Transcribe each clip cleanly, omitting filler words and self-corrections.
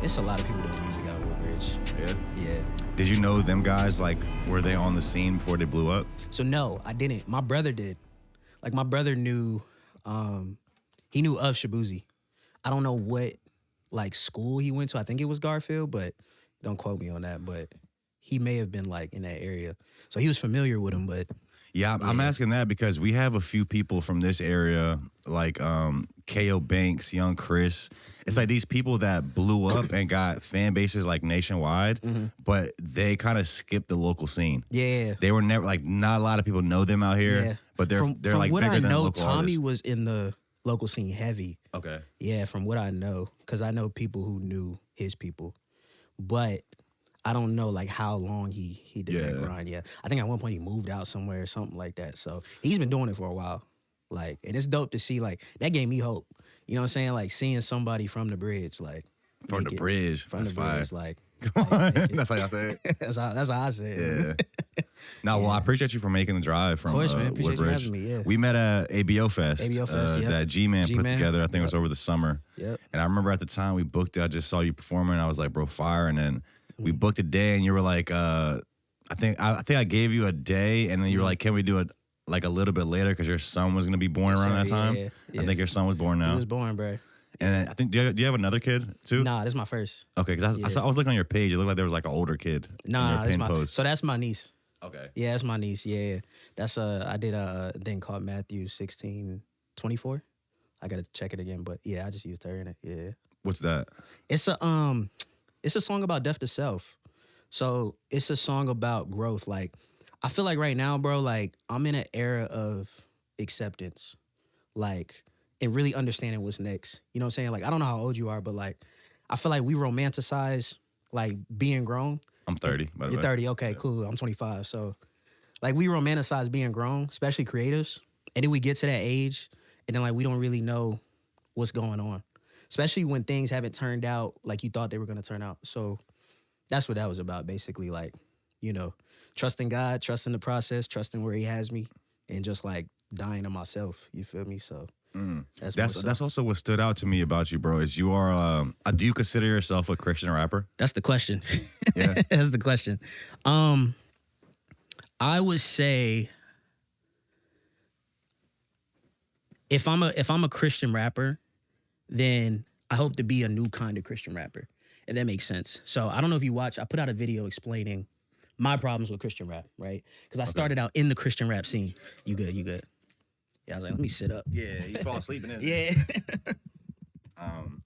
It's a lot of people doing music out in Woodbridge. Yeah? Yeah. Did you know them guys, like, were they on the scene before they blew up? So no, I didn't. My brother did. Like my brother knew, he knew of Shabuzi. I don't know what like school he went to. I think it was Garfield, but don't quote me on that. But he may have been like in that area, so he was familiar with him. But Yeah, I'm asking that because we have a few people from this area, like K.O. Banks, Young Chris. It's like these people that blew up and got fan bases like nationwide, but they kind of skipped the local scene. Yeah. They were never like not a lot of people know them out here, Yeah. but they're from like what bigger I than know, local Tommy artists. was in the local scene heavy. Okay. Yeah, from what I know, because I know people who knew his people, but I don't know like how long he did that grind. Yeah, I think at one point he moved out somewhere or something like that. So he's been doing it for a while. Like, and it's dope to see. Like that gave me hope. You know what I'm saying? Like seeing somebody from the bridge, like From the bridge. from the That's bridge, fire. like That's how y'all say it. that's how I said it. Yeah. No, well, I appreciate you for making the drive from Of course, man. Appreciate you Woodbridge. having me, yeah. We met at ABO Fest. ABO Fest, yep. That G-Man put G-Man, together. I think it was over the summer. Yep. And I remember at the time we booked it. I just saw you performing. I was like, bro, fire. And then we booked a day, and you were like, I think I gave you a day, and then you were like, can we do it like a little bit later because your son was gonna be born Yes, around sir. that time? Yeah. I think your son was born now. He was born, bro. And I think do you have another kid too? Nah, this is my first. Okay, because I was looking on your page. It looked like there was like an older kid. in Nah, your that's pin my. post. So that's my niece. Okay. Yeah, that's my niece. Yeah. That's I did a thing called Matthew 16:24. I gotta check it again, but yeah, I just used her in it. Yeah. What's that? It's a song about death to self. So it's a song about growth. Like I feel like right now, bro, like I'm in an era of acceptance. Like and really understanding what's next. You know what I'm saying? Like I don't know how old you are, but like I feel like we romanticize like being grown. I'm 30, by the way. You're 30, okay, cool. I'm 25. So, like, we romanticize being grown, especially creatives. And then we get to that age, and then, like, we don't really know what's going on, especially when things haven't turned out like you thought they were going to turn out. So, that's what that was about, basically. Like, you know, trusting God, trusting the process, trusting where He has me, and just, like, dying to myself. You feel me? So, That's also what stood out to me about you, bro. Is you are? Do you consider yourself a Christian rapper? That's the question. Yeah, That's the question. I would say if I'm a Christian rapper, then I hope to be a new kind of Christian rapper. If that makes sense. So I don't know if you watch. I put out a video explaining my problems with Christian rap, right? Because I started out in the Christian rap scene. You good? You good? Yeah, I was like, let me sit up. yeah. You fall asleep in it. Yeah.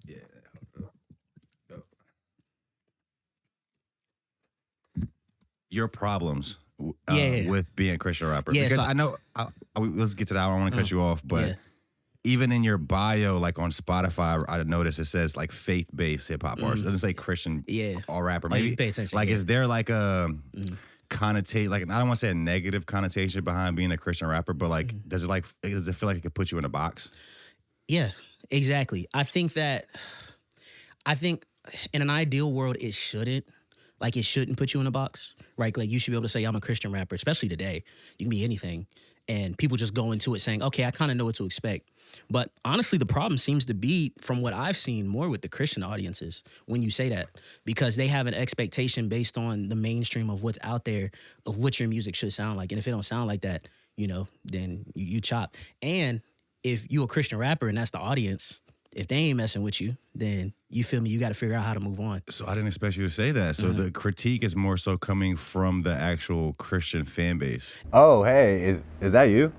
Yeah. Your problems with being a Christian rapper. Yeah, because so I know, let's get to that. I don't want to cut you off, but yeah. even in your bio, like on Spotify, I noticed it says like faith-based hip-hop artist. It doesn't say Christian or rapper. Oh, you Maybe pay attention, like, yeah. is there like a connotation, like I don't want to say a negative connotation behind being a Christian rapper, but like, does it feel like it could put you in a box? Yeah, exactly. I think in an ideal world, it shouldn't. Like, it shouldn't put you in a box, right? Like, you should be able to say, I'm a Christian rapper, especially today. You can be anything. And people just go into it saying, okay, I kind of know what to expect. But honestly, the problem seems to be, from what I've seen, more with the Christian audiences when you say that. Because they have an expectation based on the mainstream of what's out there, of what your music should sound like. And if it don't sound like that, you know, then you chop. And if you a Christian rapper and that's the audience, if they ain't messing with you, then you feel me, you got to figure out how to move on. So I didn't expect you to say that. So the critique is more so coming from the actual Christian fan base. Oh, hey, is that you?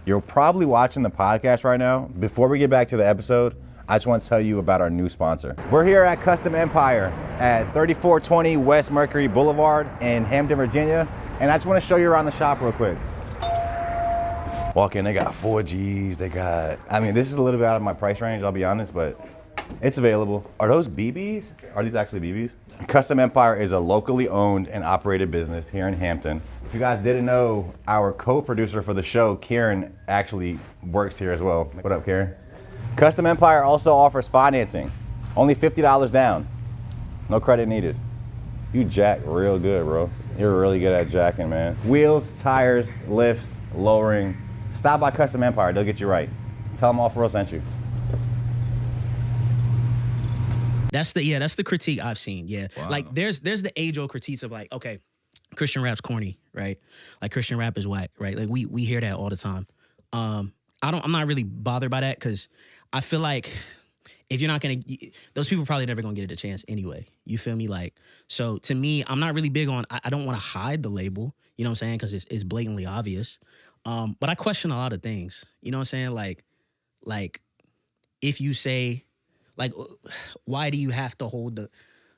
You're probably watching the podcast right now. Before we get back to the episode, I just want to tell you about our new sponsor. We're here at Custom Empire at 3420 West Mercury Boulevard in Hampton, Virginia. And I just want to show you around the shop real quick. Walk in, they got 4Gs, this is a little bit out of my price range, I'll be honest, but it's available. Are those BBs? Are these actually BBs? Custom Empire is a locally owned and operated business here in Hampton. If you guys didn't know, our co-producer for the show, Karen, actually works here as well. What up, Karen? Custom Empire also offers financing, only $50 down, no credit needed. You jack real good, bro. You're really good at jacking, man. Wheels, tires, lifts, lowering. Stop by Custom Empire, they'll get you right. Tell them Off-World sent you. That's the critique I've seen. Yeah, Wow. like there's the age old critiques of like, okay, Christian rap's corny, right? Like Christian rap is whack, right? Like we hear that all the time. I'm not really bothered by that because I feel like if you're not gonna, those people probably never gonna get it a chance anyway. You feel me? Like, so to me, I'm not really big on. I don't want to hide the label. You know what I'm saying? Because it's blatantly obvious. But I question a lot of things. You know what I'm saying? Like if you say, like, why do you have to hold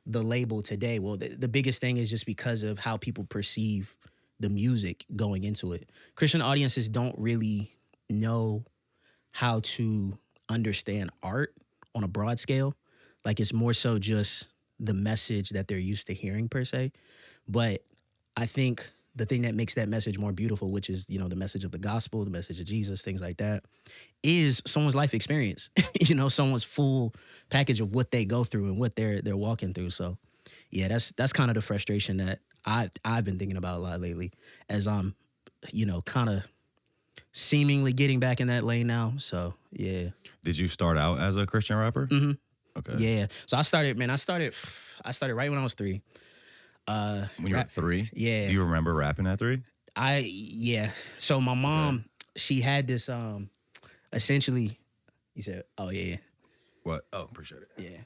the label today? Well, the biggest thing is just because of how people perceive the music going into it. Christian audiences don't really know how to understand art on a broad scale. Like, it's more so just the message that they're used to hearing per se. But I think the thing that makes that message more beautiful, which is, you know, the message of the gospel, the message of Jesus, things like that, is someone's life experience. You know, someone's full package of what they go through and what they're walking through. So yeah, that's kind of the frustration that I've been thinking about a lot lately, as I'm, you know, kind of seemingly getting back in that lane now. So yeah. Did you start out as a Christian rapper? Mm-hmm. Okay. Yeah. So I started right when I was 3. When you were 3? Yeah. Do you remember rapping at 3? Yeah. So my mom, she had this essentially, he said, oh yeah. What? Oh, appreciate it. Yeah.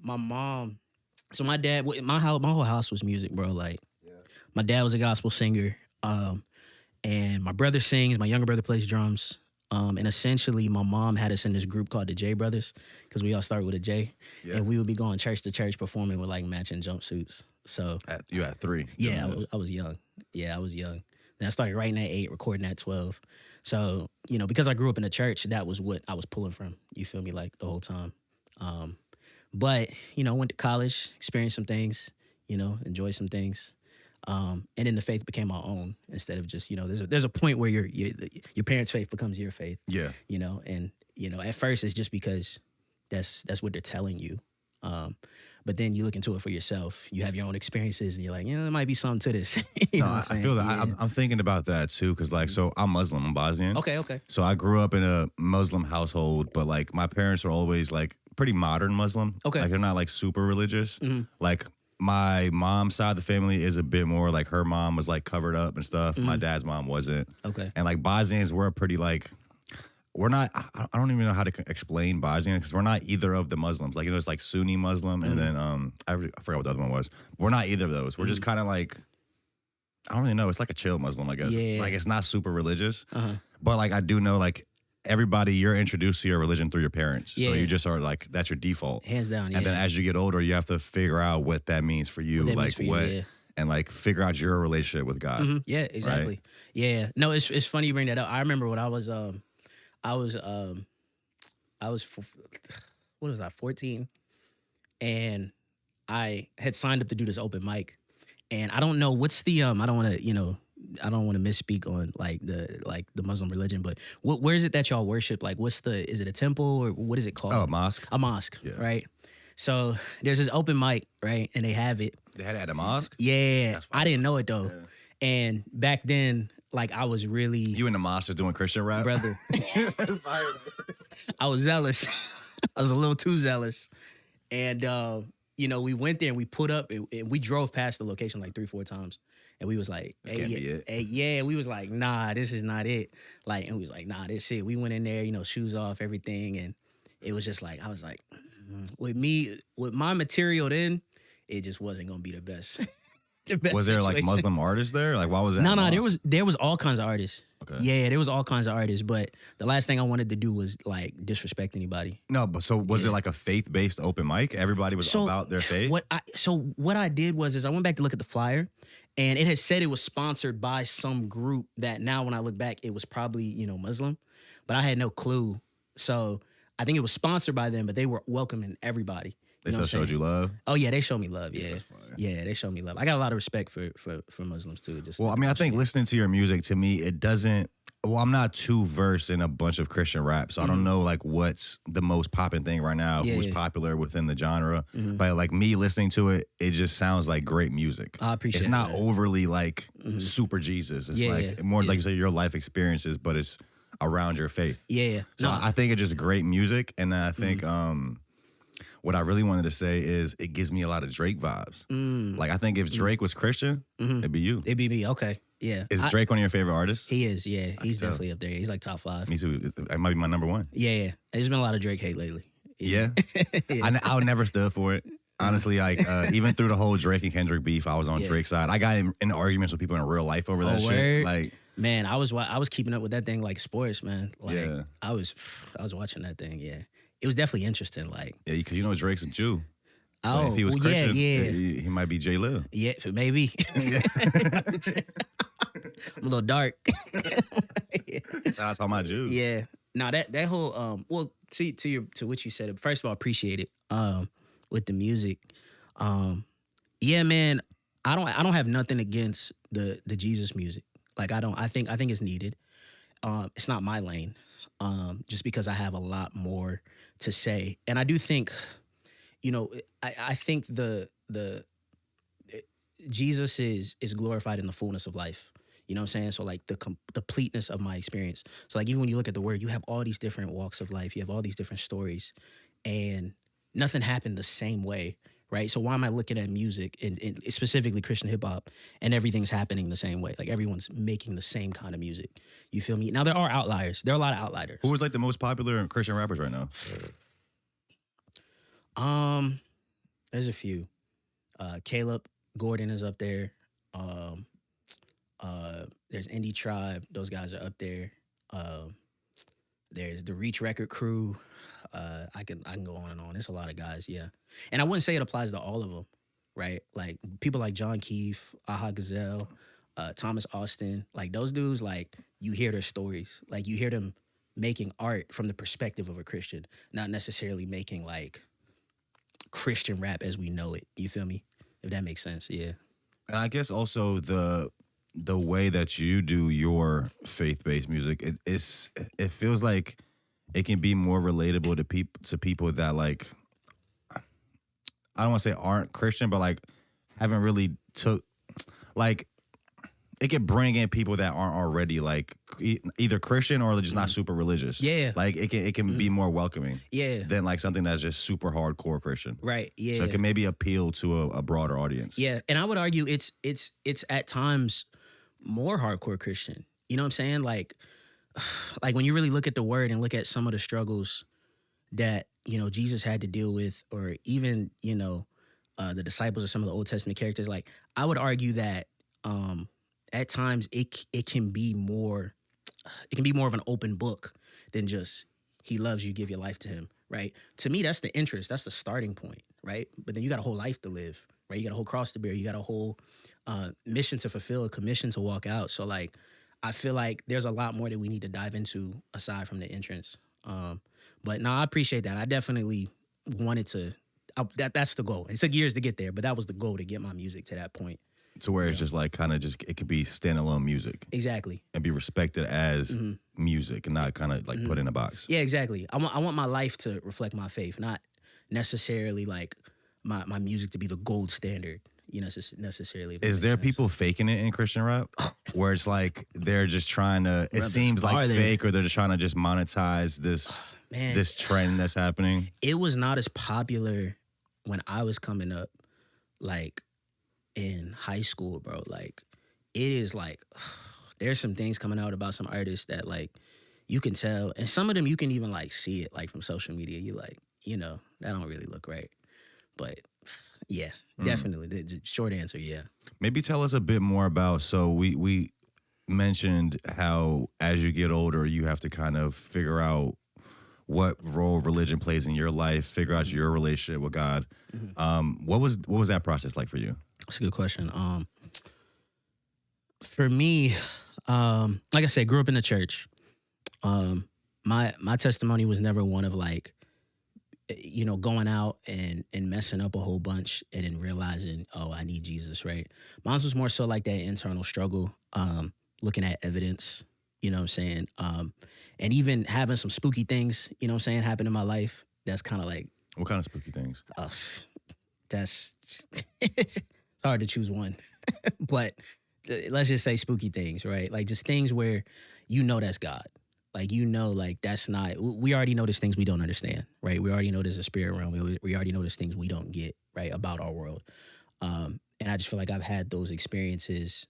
My mom, so my dad, my whole house was music, bro. Like, my dad was a gospel singer. And my brother sings, my younger brother plays drums. And essentially, my mom had us in this group called the J Brothers, because we all started with a J. Yeah. And we would be going church to church performing with like matching jumpsuits. So You had 3? Yeah, I was young. Yeah, I was young. And I started writing at 8, recording at 12. So, you know, because I grew up in the church, that was what I was pulling from. You feel me? Like, the whole time. But, you know, went to college, experienced some things, you know, enjoyed some things. And then the faith became my own, instead of just, you know, there's a point where your parents' faith becomes your faith. Yeah. You know, and, you know, at first it's just because that's what they're telling you. But then you look into it for yourself. You have your own experiences, and you're like, there might be something to this. I feel that. Yeah. I'm thinking about that too, because like, so I'm Muslim, I'm Bosnian. Okay. So I grew up in a Muslim household, but like my parents are always like pretty modern Muslim. Okay. Like, they're not like super religious. Mm-hmm. Like, my mom's side of the family is a bit more like, her mom was like covered up and stuff. Mm-hmm. My dad's mom wasn't. Okay. And like, Bosnians, we're pretty like, we're not, I don't even know how to explain Bosnian, because we're not either of the Muslims. Like, you know, it's like Sunni Muslim, and then I forgot what the other one was. We're not either of those. We're just kind of like, I don't even know. It's like a chill Muslim, I guess. Yeah. Like, it's not super religious. Uh-huh. But like, I do know, like, everybody, you're introduced to your religion through your parents. Yeah. So you just are like, that's your default. Hands down, yeah. And then as you get older, you have to figure out what that means for you. And like figure out your relationship with God. Mm-hmm. Yeah, exactly. Right? Yeah. No, it's funny you bring that up. I remember when I was 14, and I had signed up to do this open mic, and I don't know what's the I don't want to misspeak on like the Muslim religion, but where is it that y'all worship? Like, is it a temple, or what is it called? Oh, a mosque. A mosque, yeah. Right? So there's this open mic, right? And they have it. They had it at a mosque? Yeah. I didn't know it though. Yeah. And back then, like, I was really... You in the mosque was doing Christian rap? Brother. I was zealous. I was a little too zealous. And, you know, we went there and we put up, and we drove past the location like 3-4 times. And we was like, we was like, nah, this is not it. Like, and we was like, nah, this is it. We went in there, you know, shoes off, everything. And it was just like, I was like, with my material then, it just wasn't going to be the best. Was there like Muslim artists there? Like, why was that? No, there was all kinds of artists. Okay. Yeah, there was all kinds of artists, but the last thing I wanted to do was like disrespect anybody. No, but so was it like a faith-based open mic? Everybody was about their faith? What I did was I went back to look at the flyer, and it had said it was sponsored by some group that now when I look back, it was probably, you know, Muslim, but I had no clue. So I think it was sponsored by them, but they were welcoming everybody. They still showed you love? Oh, yeah, they showed me love, yeah. Yeah, they showed me love. I got a lot of respect for Muslims, too. Well, I mean, I think listening to your music, to me, it doesn't... Well, I'm not too versed in a bunch of Christian rap, so I don't know, like, what's the most popping thing right now, who's popular within the genre. Mm-hmm. But, like, me listening to it, it just sounds like great music. I appreciate it. It's not overly, like, super Jesus. It's like more, like you say, your life experiences, but it's around your faith. Yeah. So I think it's just great music, and I think... what I really wanted to say is it gives me a lot of Drake vibes. Like I think if Drake was Christian, it'd be you. It'd be me. Okay. Yeah. Is Drake one of your favorite artists? He is. Yeah. He's definitely up there. He's like top 5. Me too. It might be my number 1. Yeah. There's been a lot of Drake hate lately. Yeah. I would never stood for it. Honestly, like even through the whole Drake and Kendrick beef, I was on Drake's side. I got in arguments with people in real life over that shit. Word? Like, man, I was keeping up with that thing like sports, man. Like I was watching that thing. Yeah, it was definitely interesting. Like because you know Drake's a Jew. Oh, if he was Christian, yeah. He might be J-lil. Yeah, maybe. I'm a little dark. Shout out to all my Jews. Yeah. Now that whole well to what you said. First of all, appreciate it. With the music, yeah, man. I don't have nothing against the Jesus music. Like I think it's needed. It's not my lane. Just because I have a lot more to say, and I do think, you know, I think the Jesus is glorified in the fullness of life. You know what I'm saying? So like the completeness of my experience. So like even when you look at the word, you have all these different walks of life. You have all these different stories, and nothing happened the same way, right? So why am I looking at music and specifically Christian hip hop and everything's happening the same way? Like everyone's making the same kind of music. You feel me? Now there are outliers. There are a lot of outliers. Who is like the most popular Christian rappers right now? There's a few. Caleb Gordon is up there. There's Indie Tribe. Those guys are up there. There's the Reach Record Crew. I can go on and on. It's a lot of guys, yeah. And I wouldn't say it applies to all of them, right? Like people like John Keefe, Aha Gazelle, Thomas Austin, like those dudes, like you hear their stories. Like you hear them making art from the perspective of a Christian, not necessarily making like Christian rap as we know it. You feel me? If that makes sense, yeah. And I guess also the way that you do your faith-based music, it feels like it can be more relatable to people that like, I don't want to say aren't Christian, but like haven't really like it can bring in people that aren't already like either Christian or just not super religious. Yeah, like it can be more welcoming. Yeah, than like something that's just super hardcore Christian. Right. Yeah. So it can maybe appeal to a broader audience. Yeah, and I would argue it's at times more hardcore Christian. You know what I'm saying? Like when you really look at the word and look at some of the struggles that, you know, Jesus had to deal with, or even, you know, the disciples or some of the Old Testament characters, like I would argue that at times it can be more of an open book than just he loves you, give your life to him, right? To me, that's the interest, that's the starting point, right? But then you got a whole life to live, right? You got a whole cross to bear, you got a whole mission to fulfill, a commission to walk out. So like, I feel like there's a lot more that we need to dive into aside from the entrance. But no, I appreciate that. I definitely wanted to, that's the goal. It took years to get there, but that was the goal, to get my music to that point. To where it's just like kind of just, it could be standalone music. Exactly. And be respected as music and not kind of like put in a box. Yeah, exactly. I want my life to reflect my faith, not necessarily like my music to be the gold standard. You know, necessarily. Is there people faking it in Christian rap, where it's like they're just trying to? It seems like fake, or they're just trying to just monetize this this trend that's happening. It was not as popular when I was coming up, like in high school, bro. Like it is like there's some things coming out about some artists that like you can tell, and some of them you can even like see it like from social media. You like, you know, that don't really look right, but yeah. Definitely. The short answer, yeah. Maybe tell us a bit more about, so we mentioned how as you get older, you have to kind of figure out what role religion plays in your life, figure out your relationship with God. What was that process like for you? That's a good question. For me, like I said, grew up in the church. My testimony was never one of like, you know, going out and messing up a whole bunch and then realizing, oh, I need Jesus, right? Mine was more so like that internal struggle, looking at evidence, you know what I'm saying? And even having some spooky things, you know what I'm saying, happen in my life. That's kind of like... What kind of spooky things? That's... it's hard to choose one. But let's just say spooky things, right? Like just things where you know that's God. Like, you know, like that's not, we already know there's things we don't understand, right? We already know there's a spirit realm. We already know there's things we don't get, right, about our world. And I just feel like I've had those experiences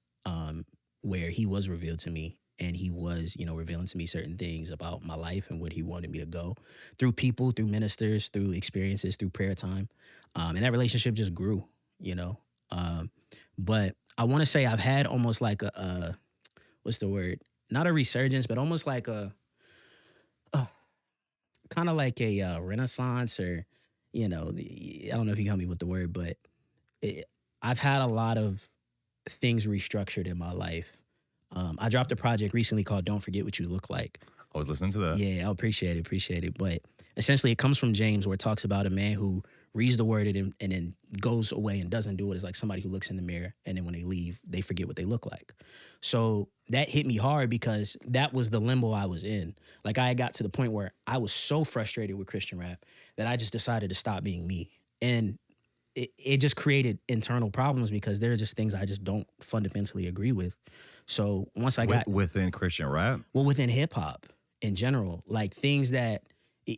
where he was revealed to me, and he was, you know, revealing to me certain things about my life and what he wanted me to go through, people, through ministers, through experiences, through prayer time. And that relationship just grew, you know. But I want to say I've had almost like a what's the word? Not a resurgence, but almost like a kind of like a renaissance, or, you know, I don't know if you can help me with the word, but I've had a lot of things restructured in my life. I dropped a project recently called Don't Forget What You Look Like. I was listening to that. Yeah, I appreciate it. But essentially it comes from James, where it talks about a man who reads the word and then goes away and doesn't do it. It's like somebody who looks in the mirror, and then when they leave, they forget what they look like. So that hit me hard, because that was the limbo I was in. Like, I got to the point where I was so frustrated with Christian rap that I just decided to stop being me. And it just created internal problems, because there are just things I just don't fundamentally agree with. So once I got within Christian rap, well, within hip hop in general, like things that,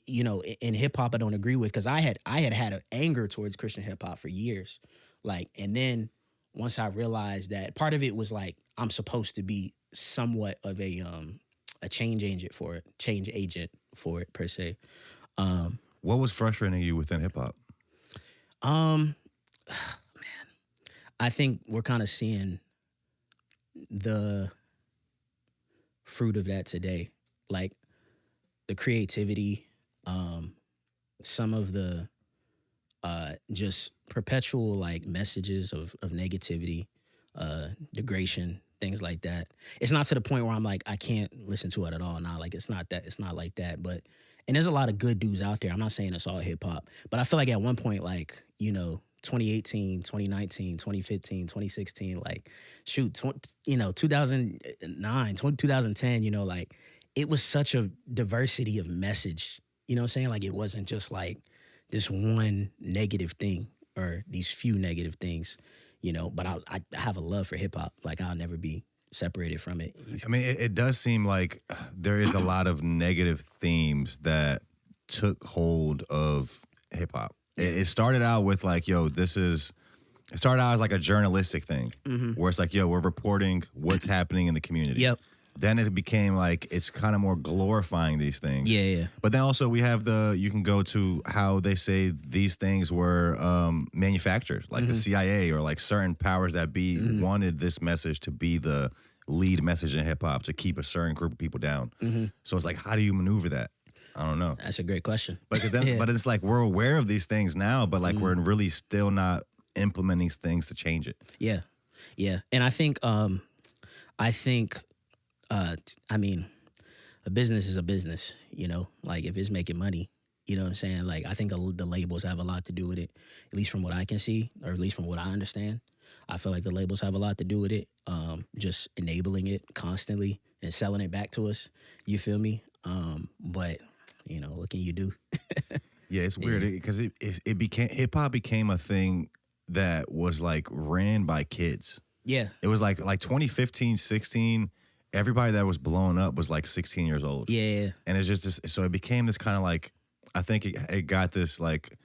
you know, in hip hop I don't agree with, because I had an anger towards Christian hip hop for years, like, and then once I realized that part of it was like I'm supposed to be somewhat of a change agent for it per se. what was frustrating you within hip hop? Man, I think we're kind of seeing the fruit of that today. Like, the creativity, some of the just perpetual like messages of negativity, degradation, things like that. It's not to the point where I'm like, I can't listen to it at all now. Like, it's not like that. But, and there's a lot of good dudes out there. I'm not saying it's all hip hop, but I feel like at one point, like, you know, 2018, 2019, 2015, 2016, like, shoot, 2009, 2010, you know, like, it was such a diversity of message. You know what I'm saying? Like, it wasn't just like this one negative thing or these few negative things, you know, but I have a love for hip hop. Like, I'll never be separated from it. I mean, it does seem like there is a lot of negative themes that took hold of hip hop. It started out with like, yo, it started out as like a journalistic thing, where it's like, yo, we're reporting what's happening in the community. Yep. Then it became like, it's kind of more glorifying these things. Yeah. But then also we have you can go to how they say these things were manufactured, like the CIA or like certain powers that be wanted this message to be the lead message in hip hop to keep a certain group of people down. So it's like, how do you maneuver that? I don't know. That's a great question. But then, but it's like, we're aware of these things now, but like we're really still not implementing things to change it. Yeah. And I think, I mean, a business is a business, you know, like if it's making money, you know what I'm saying? Like, I think the labels have a lot to do with it, at least from what I can see, or at least from what I understand. I feel like the labels have a lot to do with it, just enabling it constantly and selling it back to us. You feel me? But, you know, what can you do? Yeah, it's weird because it became, hip hop became a thing that was like ran by kids. Yeah. It was like 2015, 16, everybody that was blowing up was like 16 years old. Yeah. And it's just this, so it became this kind of like, I think it got this like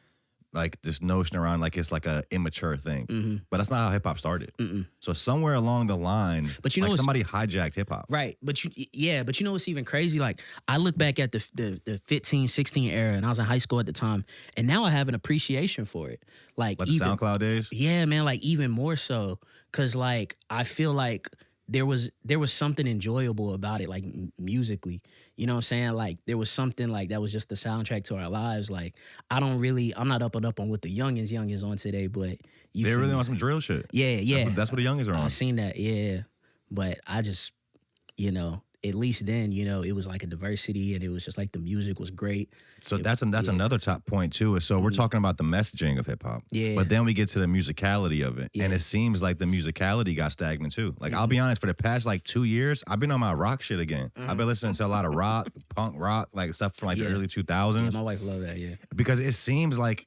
this notion around like it's like a immature thing. But that's not how hip hop started. So somewhere along the line, but you know, like somebody hijacked hip hop. Right. But you know what's even crazy? Like, I look back at the 15, 16 era, and I was in high school at the time, and now I have an appreciation for it. Like the SoundCloud days? Yeah, man, like even more so. Cause like I feel like there was something enjoyable about it, like musically. You know what I'm saying? Like, there was something like that was just the soundtrack to our lives. Like, I'm not up on what the youngins on today, but they really on some drill shit. Yeah. That's what the youngins are on. I seen that, yeah. But I just, you know, at least then, you know, it was like a diversity, and it was just like the music was great. So that's another top point too. Is so we're talking about the messaging of hip hop. Yeah. But then we get to the musicality of it. Yeah. And it seems like the musicality got stagnant too. Like, I'll be honest, for the past like 2 years, I've been on my rock shit again. I've been listening to a lot of rock, punk rock, like stuff from like the early 2000s. Yeah, my wife loved that, yeah. Because it seems like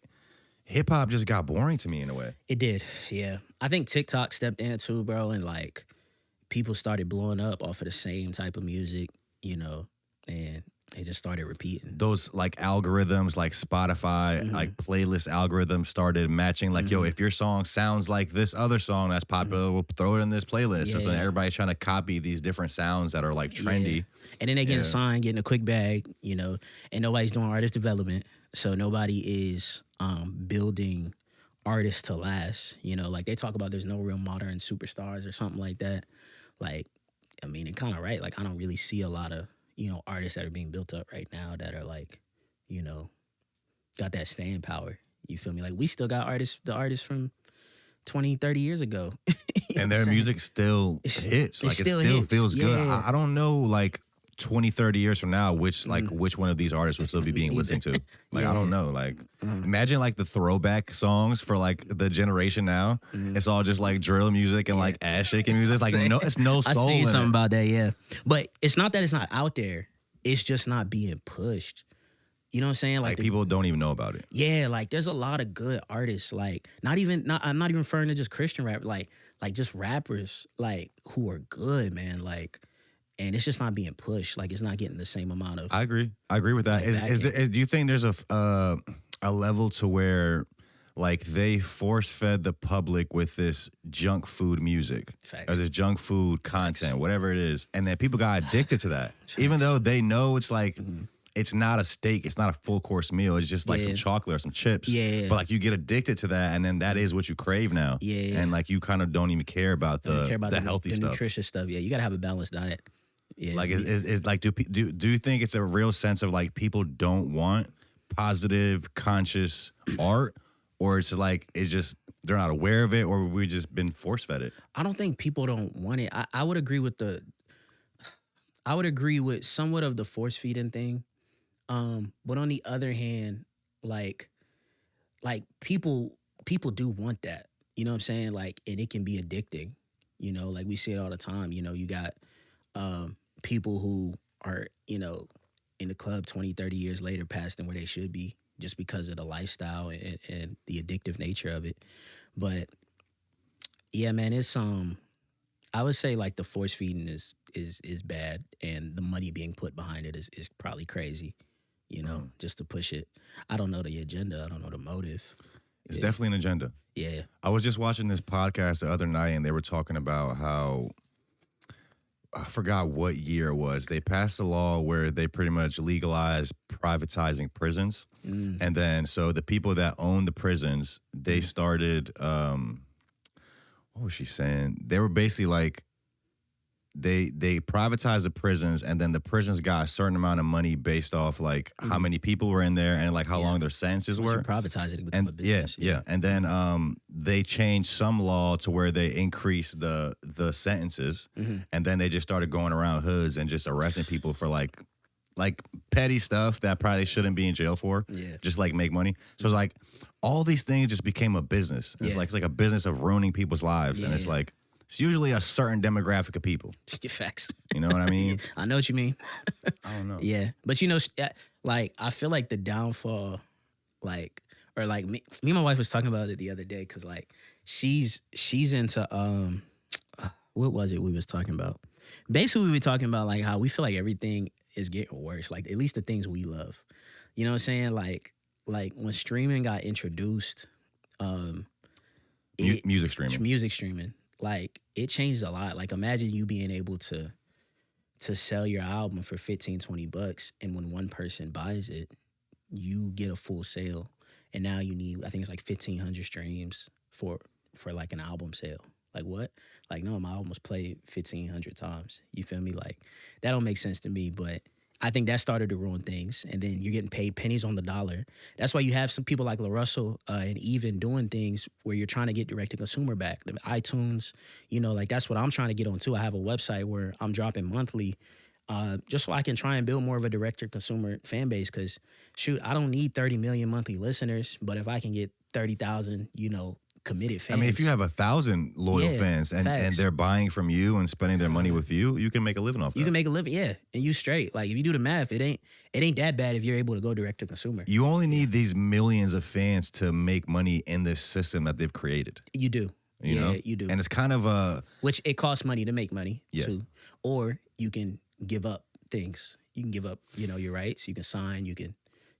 hip hop just got boring to me in a way. It did, yeah. I think TikTok stepped in too, bro, and like people started blowing up off of the same type of music, you know. and it just started repeating. Those like algorithms, like Spotify, like playlist algorithms started matching. Like, yo, if your song sounds like this other song that's popular, we'll throw it in this playlist. So then everybody's trying to copy these different sounds that are like trendy. Yeah. And then they getting signed, getting a quick bag, you know, and nobody's doing artist development. So nobody is building artists to last. You know, like they talk about there's no real modern superstars or something like that. Like, I mean, it's kind of right. Like, I don't really see a lot of, you know, artists that are being built up right now that are like, you know, got that staying power. You feel me? Like, we still got the artists from 20, 30 years ago. And their music still hits. Like, it still feels good. Yeah. I don't know, like, 20, 30 years from now, which one of these artists would still be being listened to. Like, I don't know. Like, imagine, like, the throwback songs for, like, the generation now. It's all just, like, drill music and, like, ass-shaking music. It's, like, it's no soul I see in something it. about that, yeah. But it's not that it's not out there. It's just not being pushed. You know what I'm saying? Like, people don't even know about it. Yeah, like, there's a lot of good artists. Like, I'm not even referring to just Christian rap. Like just rappers, like, who are good, man. Like, and it's just not being pushed. Like, it's not getting the same amount of. I agree with that. Do you think there's a level to where, like, they force-fed the public with this junk food music, or this junk food content, whatever it is, and then people got addicted to that, even though they know it's like, it's not a steak, it's not a full-course meal, it's just like some chocolate or some chips. Yeah. But, like, you get addicted to that, and then that is what you crave now. Yeah. And, like, you kind of don't even care about the healthy stuff. Nutritious stuff. Yeah, you got to have a balanced diet. Yeah. Like, is like, do you think it's a real sense of, like, people don't want positive, conscious art, or it's like, it's just they're not aware of it, or we've just been force-fed it? I don't think people don't want it. I would agree with somewhat of the force feeding thing. But on the other hand, like people do want that. You know what I'm saying? Like, and it can be addicting. You know, like we see it all the time. You know, you got people who are, you know, in the club 20, 30 years later past than where they should be just because of the lifestyle and the addictive nature of it. But yeah, man, it's I would say, like, the force feeding is bad, and the money being put behind it is probably crazy, you know, just to push it. I don't know the agenda. I don't know the motive. It's definitely an agenda. Yeah. I was just watching this podcast the other night, and they were talking about how, I forgot what year it was, they passed a law where they pretty much legalized privatizing prisons. And then, so the people that own the prisons, they started, what was she saying? They were basically like, they privatized the prisons, and then the prisons got a certain amount of money based off, like, how many people were in there and, like, how long their sentences were. You privatize it and become a business. Yeah. And then they changed some law to where they increased the sentences, and then they just started going around hoods and just arresting people for, like petty stuff that probably shouldn't be in jail for. Yeah. Just, like, make money. So it's like, all these things just became a business. It's like a business of ruining people's lives. And it's like, it's usually a certain demographic of people. Facts. You know what I mean? I know what you mean. I don't know. Yeah. But, you know, like, I feel like the downfall, like, or like me and my wife was talking about it the other day, because, like, she's into, what was it we was talking about? Basically, we were talking about, like, how we feel like everything is getting worse. Like, at least the things we love. You know what I'm saying? Like when streaming got introduced, music streaming. Like, it changed a lot. Like, imagine you being able to sell your album for $15-$20, and when one person buys it, you get a full sale. And now you need, I think it's like 1,500 streams for like an album sale. Like, what? Like, no, my album was played 1,500 times. You feel me? Like, that don't make sense to me, but I think that started to ruin things. And then you're getting paid pennies on the dollar. That's why you have some people like LaRussell and even doing things where you're trying to get direct-to-consumer back. The iTunes, you know, like, that's what I'm trying to get on, too. I have a website where I'm dropping monthly just so I can try and build more of a direct-to-consumer fan base, because, shoot, I don't need 30 million monthly listeners, but if I can get 30,000, you know, committed fans. I mean, if you have 1,000 loyal fans and they're buying from you and spending their money with you, you can make a living off that. You can make a living, yeah, and you straight. Like, if you do the math, it ain't that bad if you're able to go direct to consumer. You only need these millions of fans to make money in this system that they've created. You do. You know? You do. And it's kind of which it costs money to make money too, or you can give up things. You can give up, your rights. You can sign. You can,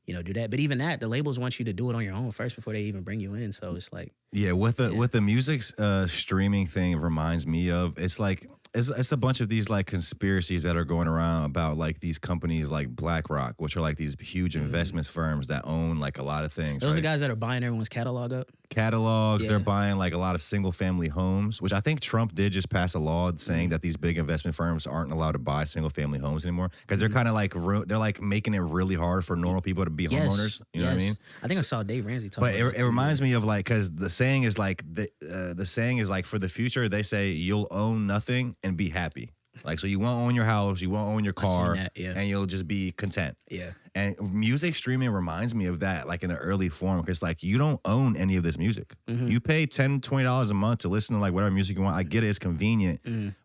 do that. But even that, the labels want you to do it on your own first before they even bring you in. So it's like, yeah, with the music streaming thing reminds me of, it's like it's a bunch of these like conspiracies that are going around about like these companies like BlackRock, which are like these huge investment firms that own like a lot of things. Those are right? the guys that are buying everyone's catalog up. Catalogs, Yeah. they're buying like a lot of single family homes, which I think Trump did just pass a law saying that these big investment firms aren't allowed to buy single family homes anymore because they're kind of like they're like making it really hard for normal people to be homeowners. You know what I mean? I think I saw Dave Ramsey talk But about it reminds me of like, because the saying is like the saying is like for the future they say you'll own nothing and be happy. Like, so you won't own your house, you won't own your car, that, yeah. and you'll just be content. Yeah. And music streaming reminds me of that, like in an early form, because like you don't own any of this music. You pay $10, $20 a month to listen to like whatever music you want. I get it, it's convenient,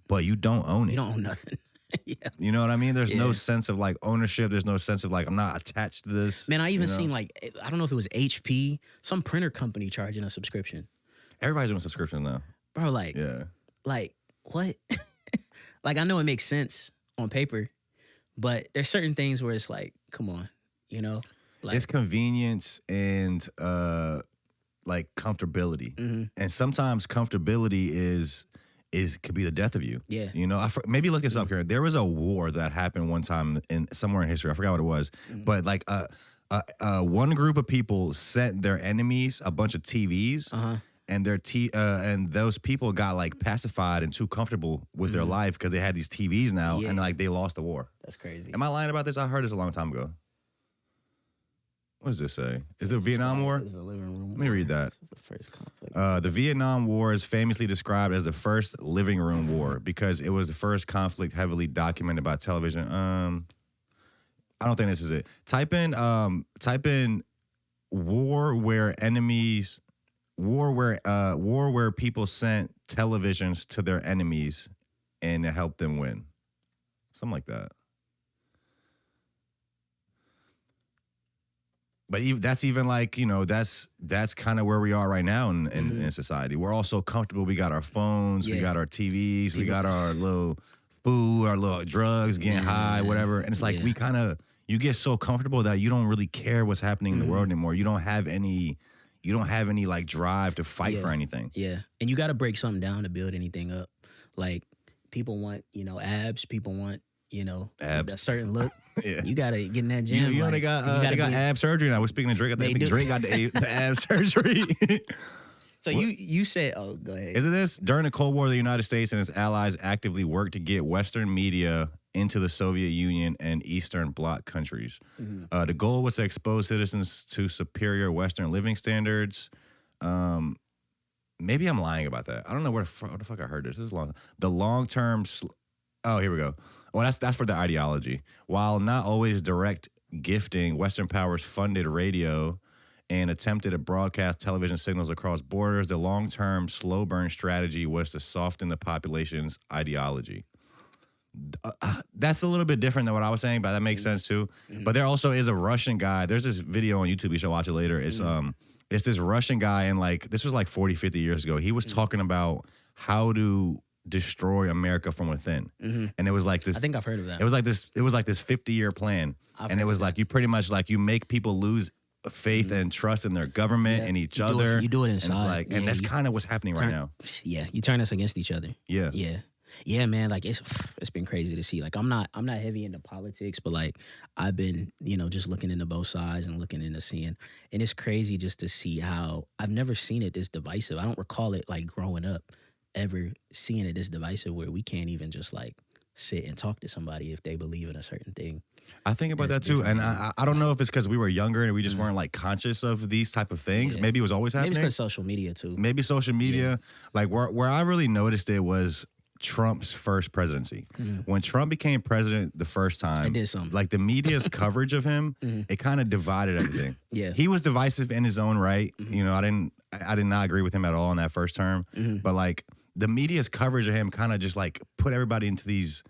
but you don't own it. You don't own nothing. Yeah. You know what I mean? There's no sense of like ownership. There's no sense of like I'm not attached to this. Man, I even seen like, I don't know if it was HP, some printer company charging a subscription. Everybody's doing subscriptions now. Bro, like, Yeah. like what? Like, I know it makes sense on paper, but there's certain things where it's like, come on, like, It's convenience and like comfortability, and sometimes comfortability is could be the death of you. Yeah. Maybe look this up here. There was a war that happened one time somewhere in history. I forgot what it was, but like one group of people sent their enemies a bunch of TVs. And and those people got like pacified and too comfortable with their life because they had these TVs now, and like they lost the war. That's crazy. Am I lying about this? I heard this a long time ago. What does this say? Is it Vietnam War? This is the living room. Let me read that. This is the first conflict. The Vietnam War is famously described as the first living room war because it was the first conflict heavily documented by television. I don't think this is it. Type in war where people sent televisions to their enemies and it helped them win. Something like that. But that's even like, that's kind of where we are right now in society. We're all so comfortable. We got our phones, we got our TVs, we got our little food, our little drugs, getting high, whatever. And it's like you get so comfortable that you don't really care what's happening in the world anymore. You don't have any like drive to fight for anything. Yeah. And you got to break something down to build anything up. Like people want, abs. People want, Abs. a certain look. Yeah. You got to get in that gym. They got ab surgery now. We're speaking of Drake. I think Drake got the ab surgery. So you said, oh, go ahead. Isn't this? During the Cold War, the United States and its allies actively worked to get Western media into the Soviet Union and Eastern Bloc countries. The goal was to expose citizens to superior Western living standards. Maybe I'm lying about that. I don't know where the fuck I heard this. This is long. The long-term... Oh, here we go. Well, that's for the ideology. While not always direct gifting, Western powers funded radio and attempted to broadcast television signals across borders. The long-term slow burn strategy was to soften the population's ideology. That's a little bit different than what I was saying, but that makes sense too. But there also is a Russian guy. There's this video on YouTube. You should watch it later. It's this Russian guy, and like this was like 40, 50 years ago. He was talking about how to destroy America from within. And it was like this. I think I've heard of that. It was like this 50-year plan. And it was like you pretty much like you make people lose faith and trust in their government and each other. You do it inside. And that's kind of what's happening right now. Yeah, you turn us against each other. Yeah. Yeah, man, like it's been crazy to see. Like I'm not heavy into politics, but like I've been, just looking into both sides and looking into seeing, and it's crazy just to see how I've never seen it this divisive. I don't recall it like growing up ever seeing it this divisive where we can't even just like sit and talk to somebody if they believe in a certain thing. I think about that too, and I don't know if it's because we were younger and we just weren't like conscious of these type of things. Yeah. Maybe it was always happening. Maybe it's because social media too. Maybe social media. Like where I really noticed it was Trump's first presidency. When Trump became president the first time, It did something. like the media's coverage of him, it kind of divided everything. Yeah. He was divisive in his own right. I did not agree with him at all in that first term. But like the media's coverage of him kind of just like put everybody into these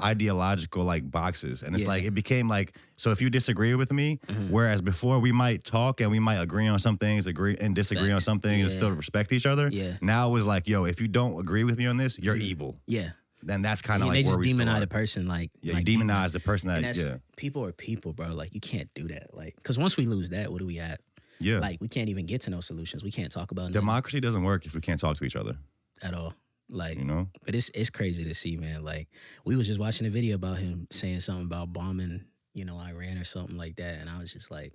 ideological like boxes, and it's like it became like, so if you disagree with me, whereas before we might talk and we might agree on some things, agree and disagree on some things, and still respect each other. Now it was like, yo, if you don't agree with me on this, you're evil. Yeah. then that's kind of they like where just we demonize still the are. person. Like, Yeah, like you demonize the person and that, that's, people are people, bro. Like, you can't do that. Like, because once we lose that, what do we at? Yeah. Like, we can't even get to no solutions. We can't talk about nothing Democracy doesn't work if we can't talk to each other, at all. Like, you know? but it's crazy to see, man. Like, we was just watching a video about him saying something about bombing, Iran or something like that, and I was just like,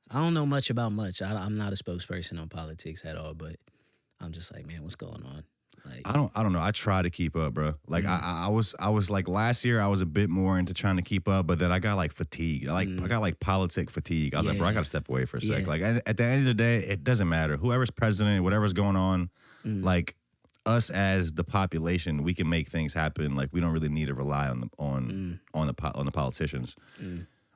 I don't know much about much. I'm not a spokesperson on politics at all, but I'm just like, man, what's going on? Like, I don't know. I try to keep up, bro. Like I was like last year I was a bit more into trying to keep up, but then I got like fatigued. I got like politic fatigue. I was like, bro, I got to step away for a sec. Yeah. Like at the end of the day, it doesn't matter. Whoever's president, whatever's going on, like us as the population, we can make things happen. Like we don't really need to rely on the politicians.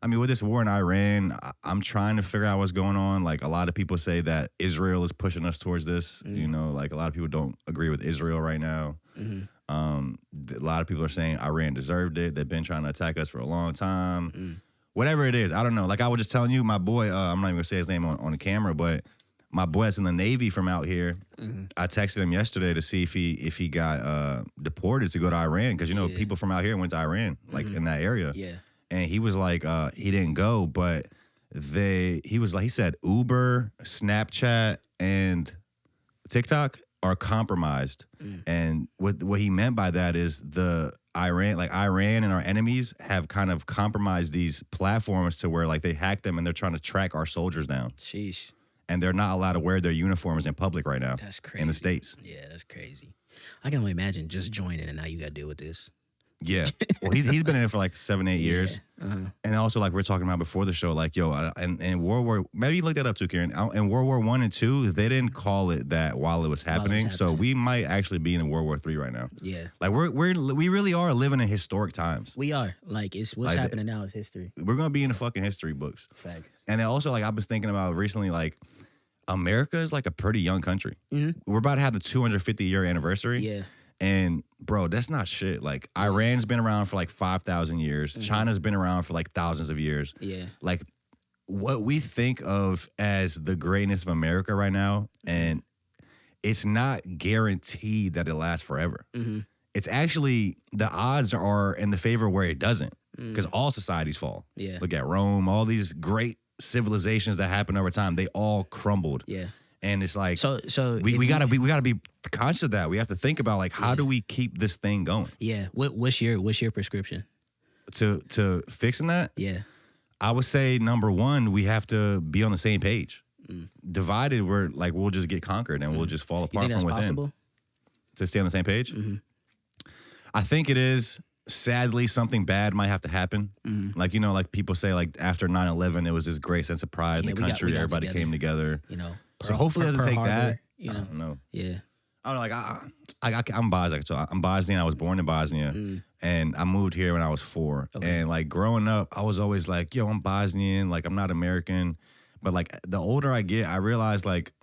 I mean, with this war in Iran, I'm trying to figure out what's going on. Like, a lot of people say that Israel is pushing us towards this. Like, a lot of people don't agree with Israel right now. A lot of people are saying Iran deserved it. They've been trying to attack us for a long time. Whatever it is, I don't know. Like, I was just telling you, my boy, I'm not even going to say his name on the camera, but my boy that's in the Navy from out here, I texted him yesterday to see if he got deported to go to Iran. Because, people from out here went to Iran, like, in that area. yeah. And he was like, he didn't go, but he said Uber, Snapchat, and TikTok are compromised. And what he meant by that is Iran and our enemies have kind of compromised these platforms to where like they hack them and they're trying to track our soldiers down. Sheesh. And they're not allowed to wear their uniforms in public right now. That's crazy. In the States. Yeah, that's crazy. I can only imagine just joining and now you got to deal with this. Yeah. Well, he's been in it for like 7-8 years. And also, like we were talking about before the show, like, and World War, maybe you look that up too, Kieran. In World War I and II, they didn't call it that while it was happening. So we might actually be in World War III right now. Yeah. Like we really are living in historic times. We are. Like, it's what's happening now is history. We're going to be in the fucking history books. Facts. And then also, like, I was thinking about recently, like, America is like a pretty young country. We're about to have the 250-year anniversary. Yeah. And bro, that's not shit. Like Iran's been around for like 5,000 years. China's been around for like thousands of years. Yeah. Like what we think of as the greatness of America right now, and it's not guaranteed that it lasts forever. It's actually, the odds are in the favor where it doesn't, because all societies fall. Yeah. Look at Rome, all these great civilizations that happened over time, they all crumbled. Yeah. And it's like, So we gotta be conscious of that. We have to think about like, how do we keep this thing going? Yeah. What's your prescription? To fixing that? Yeah. I would say number one, we have to be on the same page. Divided, we'll just get conquered and we'll just fall You apart think that's from within. possible? To stay on the same page? I think it is. Sadly, something bad might have to happen. Like, like people say, like after 9/11, it was this great sense of pride in the country. Everybody came together. So hopefully it doesn't take that. I don't know. Yeah. I don't know, like I'm Bosnian. So I'm Bosnian. I was born in Bosnia, and I moved here when I was 4. Okay. And like growing up, I was always like, "Yo, I'm Bosnian. Like I'm not American." But like the older I get, I realize like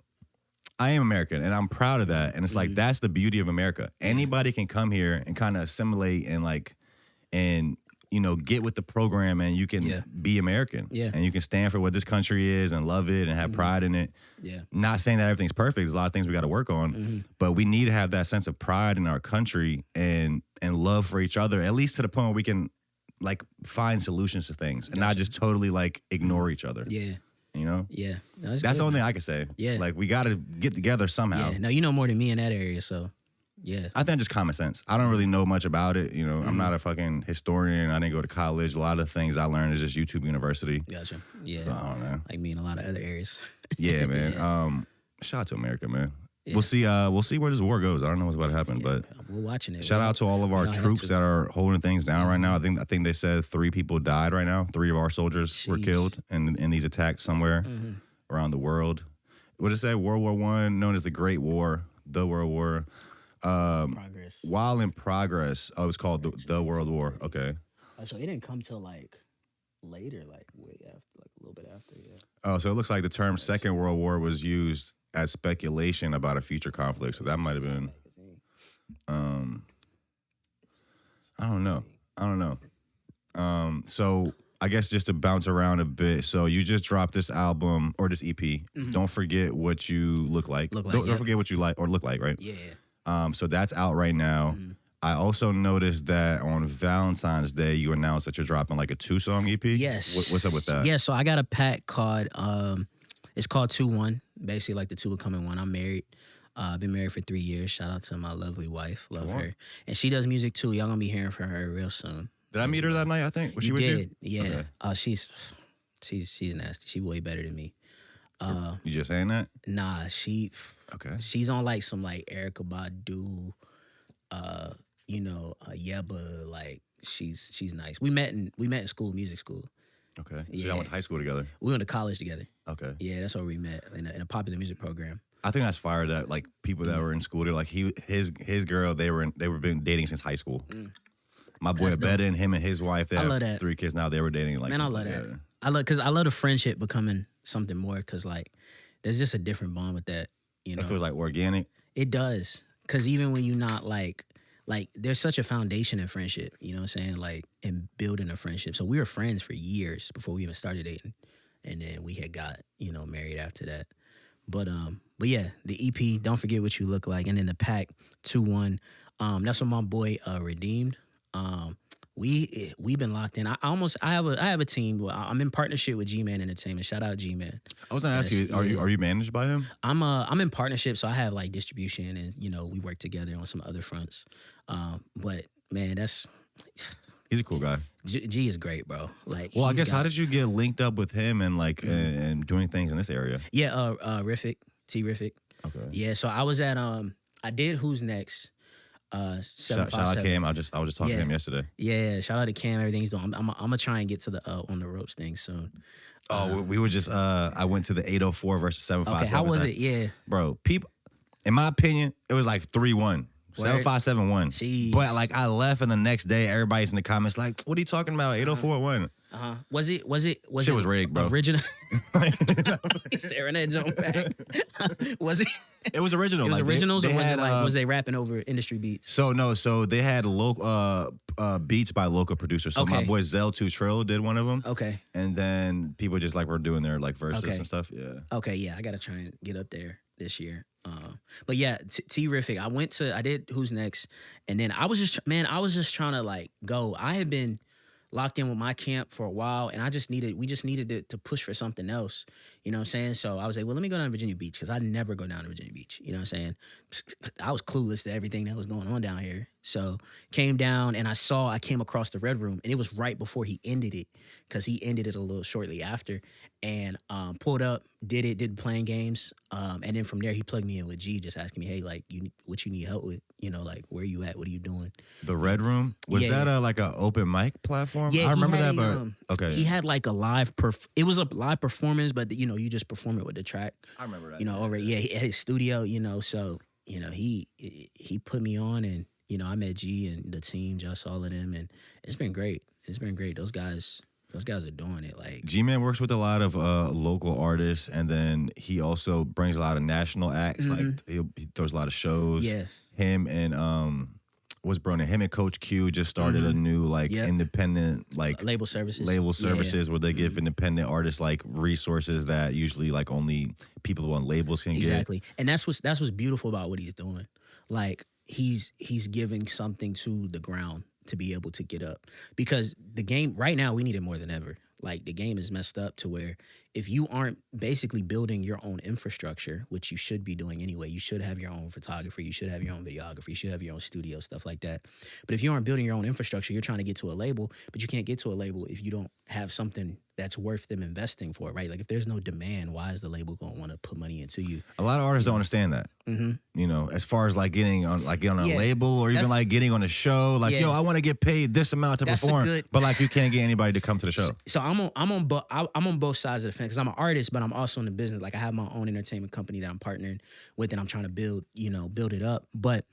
I am American, and I'm proud of that. And it's like that's the beauty of America. Anybody can come here and kind of assimilate and get with the program, and you can be American. Yeah. And you can stand for what this country is and love it and have pride in it. Yeah. Not saying that everything's perfect. There's a lot of things we got to work on, but we need to have that sense of pride in our country and love for each other, at least to the point where we can like find solutions to things and not just totally like ignore each other. Yeah. Yeah. No, That's good. the only thing I can say. Yeah. Like we got to get together somehow. Yeah. No, you know more than me in that area, so yeah. I think just common sense. I don't really know much about it. I'm not a fucking historian. I didn't go to college. A lot of things I learned is just YouTube University. Gotcha. Yeah. So I don't know. Like me in a lot of other areas. Yeah, man. Shout out to America, man. Yeah. We'll see where this war goes. I don't know what's about to happen, but we're watching it. Shout out to all of our troops that are holding things down right now. I think they said 3 people died right now. 3 of our soldiers were killed in these attacks somewhere around the world. What did it say? World War I, known as the Great War, the World War. Progress. While in progress. Oh, it was called the World War. Okay. So it didn't come till like later, like way after, like a little bit after. Yeah. Oh, so it looks like the term Second World War was used as speculation about a future conflict. So that might have been. I don't know. So I guess just to bounce around a bit. So you just dropped this album or this EP. Don't forget what you look like. Don't forget what you like or look like, right? Yeah. So that's out right now. I also noticed that on Valentine's Day, you announced that you're dropping like a 2-song EP. Yes. What's up with that? Yeah, so I got a pack called, it's called 2-1. Basically, like the two would come in one. I'm married. I've been married for 3 years. Shout out to my lovely wife. Love her. And she does music too. Y'all gonna be hearing from her real soon. Did I meet her that night, I think? Was she with you? Yeah. Okay. She's nasty. She way better than me. You just saying that? Nah, Okay. she's on like some like Erykah Badu, Yeba, like she's nice. We met in school, music school. Okay. So Yeah. y'all went to high school together? We went to college together. Okay. Yeah, that's where we met in a popular music program. I think that's fire that like people that were in school, they're like his girl, they were been dating since high school. My boy That's dope. Abed and him and his wife, they I have love that. 3 kids now. They were dating like Man, I since, love like, that. I love the friendship becoming something more because like there's just a different bond with that. You know, It feels like organic. it does. Because even when you're not like there's such a foundation in friendship. You know what I'm saying? Like in building a friendship. So we were friends for years before we even started dating, and then we had got married after that. But yeah, the EP, Don't Forget What You Look Like, and then the pack 2-1. That's what my boy Redeemed. We've been locked in. I have a team. I'm in partnership with G-Man Entertainment. Shout out G-Man. I was gonna ask you, are you managed by him? I'm in partnership, so I have like distribution, and we work together on some other fronts. But man, He's a cool guy. G is great, bro. Like, Well, I guess how did you get linked up with him and like and doing things in this area? Yeah, Riffic, T-Riffic. Okay. Yeah, so I was at I did Who's Next. Shout out Cam. I was just talking to him yesterday. Yeah, shout out to Cam. Everything he's doing. I'm gonna try and get to the on the ropes thing soon. We were just I went to the 804 versus 757. Okay, how was it? Yeah, Bro, people, in my opinion, it was like 3-1. 7571. Jeez. But like I left and the next day everybody's in the comments like, what are you talking about? 804 won. Was it Shit was rigged, bro. Original. Sarah that jump back. Was it? It was original. It was like originals, they or was had, it like was they rapping over industry beats? So they had local beats by local producers. So my Okay. boy Zell2 Trill did one of them. Okay. And then people just like were doing their like verses Okay. and stuff. Yeah. Okay, yeah, I gotta try and get up there this year. But yeah, T-Riffic. I did Who's Next, and then I was just trying to like go. I had been locked in with my camp for a while, and we just needed to push for something else. You know what I'm saying? So I was like, well, let me go down to Virginia Beach, because I never go down to Virginia Beach. You know what I'm saying? I was clueless to everything that was going on down here. So came down, and I came across the Red Room, and it was right before he ended it, because he ended it a little shortly after, and pulled up, did playing games, and then from there he plugged me in with G, just asking me, hey, like, what you need help with? Like, where you at? What are you doing? The Red Room? Was Yeah. that like a open mic platform? Yeah, I remember he had that, but okay. He had like a it was a live performance, but you just perform it with the track. I remember that. Over he at his studio, so he put me on, and I met G and the team, just all of them, and it's been great. Those guys are doing it. Like, G-Man works with a lot of local artists, and then he also brings a lot of national acts. Like he throws a lot of shows. Yeah. Him and him and Coach Q just started a new like independent like label services. Where they give independent artists like resources that usually like only people who on labels can get. Exactly. And that's what's beautiful about what he's doing. Like, he's giving something to the ground to be able to get up, because the game right now, we need it more than ever. Like, the game is messed up to where if you aren't basically building your own infrastructure, which you should be doing anyway, you should have your own photographer, you should have your own videographer, you should have your own studio, stuff like that. But if you aren't building your own infrastructure, you're trying to get to a label, but you can't get to a label if you don't have something that's worth them investing for, right? Like, if there's no demand, why is the label going to want to put money into you? A lot of artists don't understand that. As far as like getting on a label, or even like getting on a show, like, yo, I want to get paid this amount to perform, but like you can't get anybody to come to the show. So I'm on both sides of the fence, because I'm an artist, but I'm also in the business. Like, I have my own entertainment company that I'm partnering with, and I'm trying to build it up. But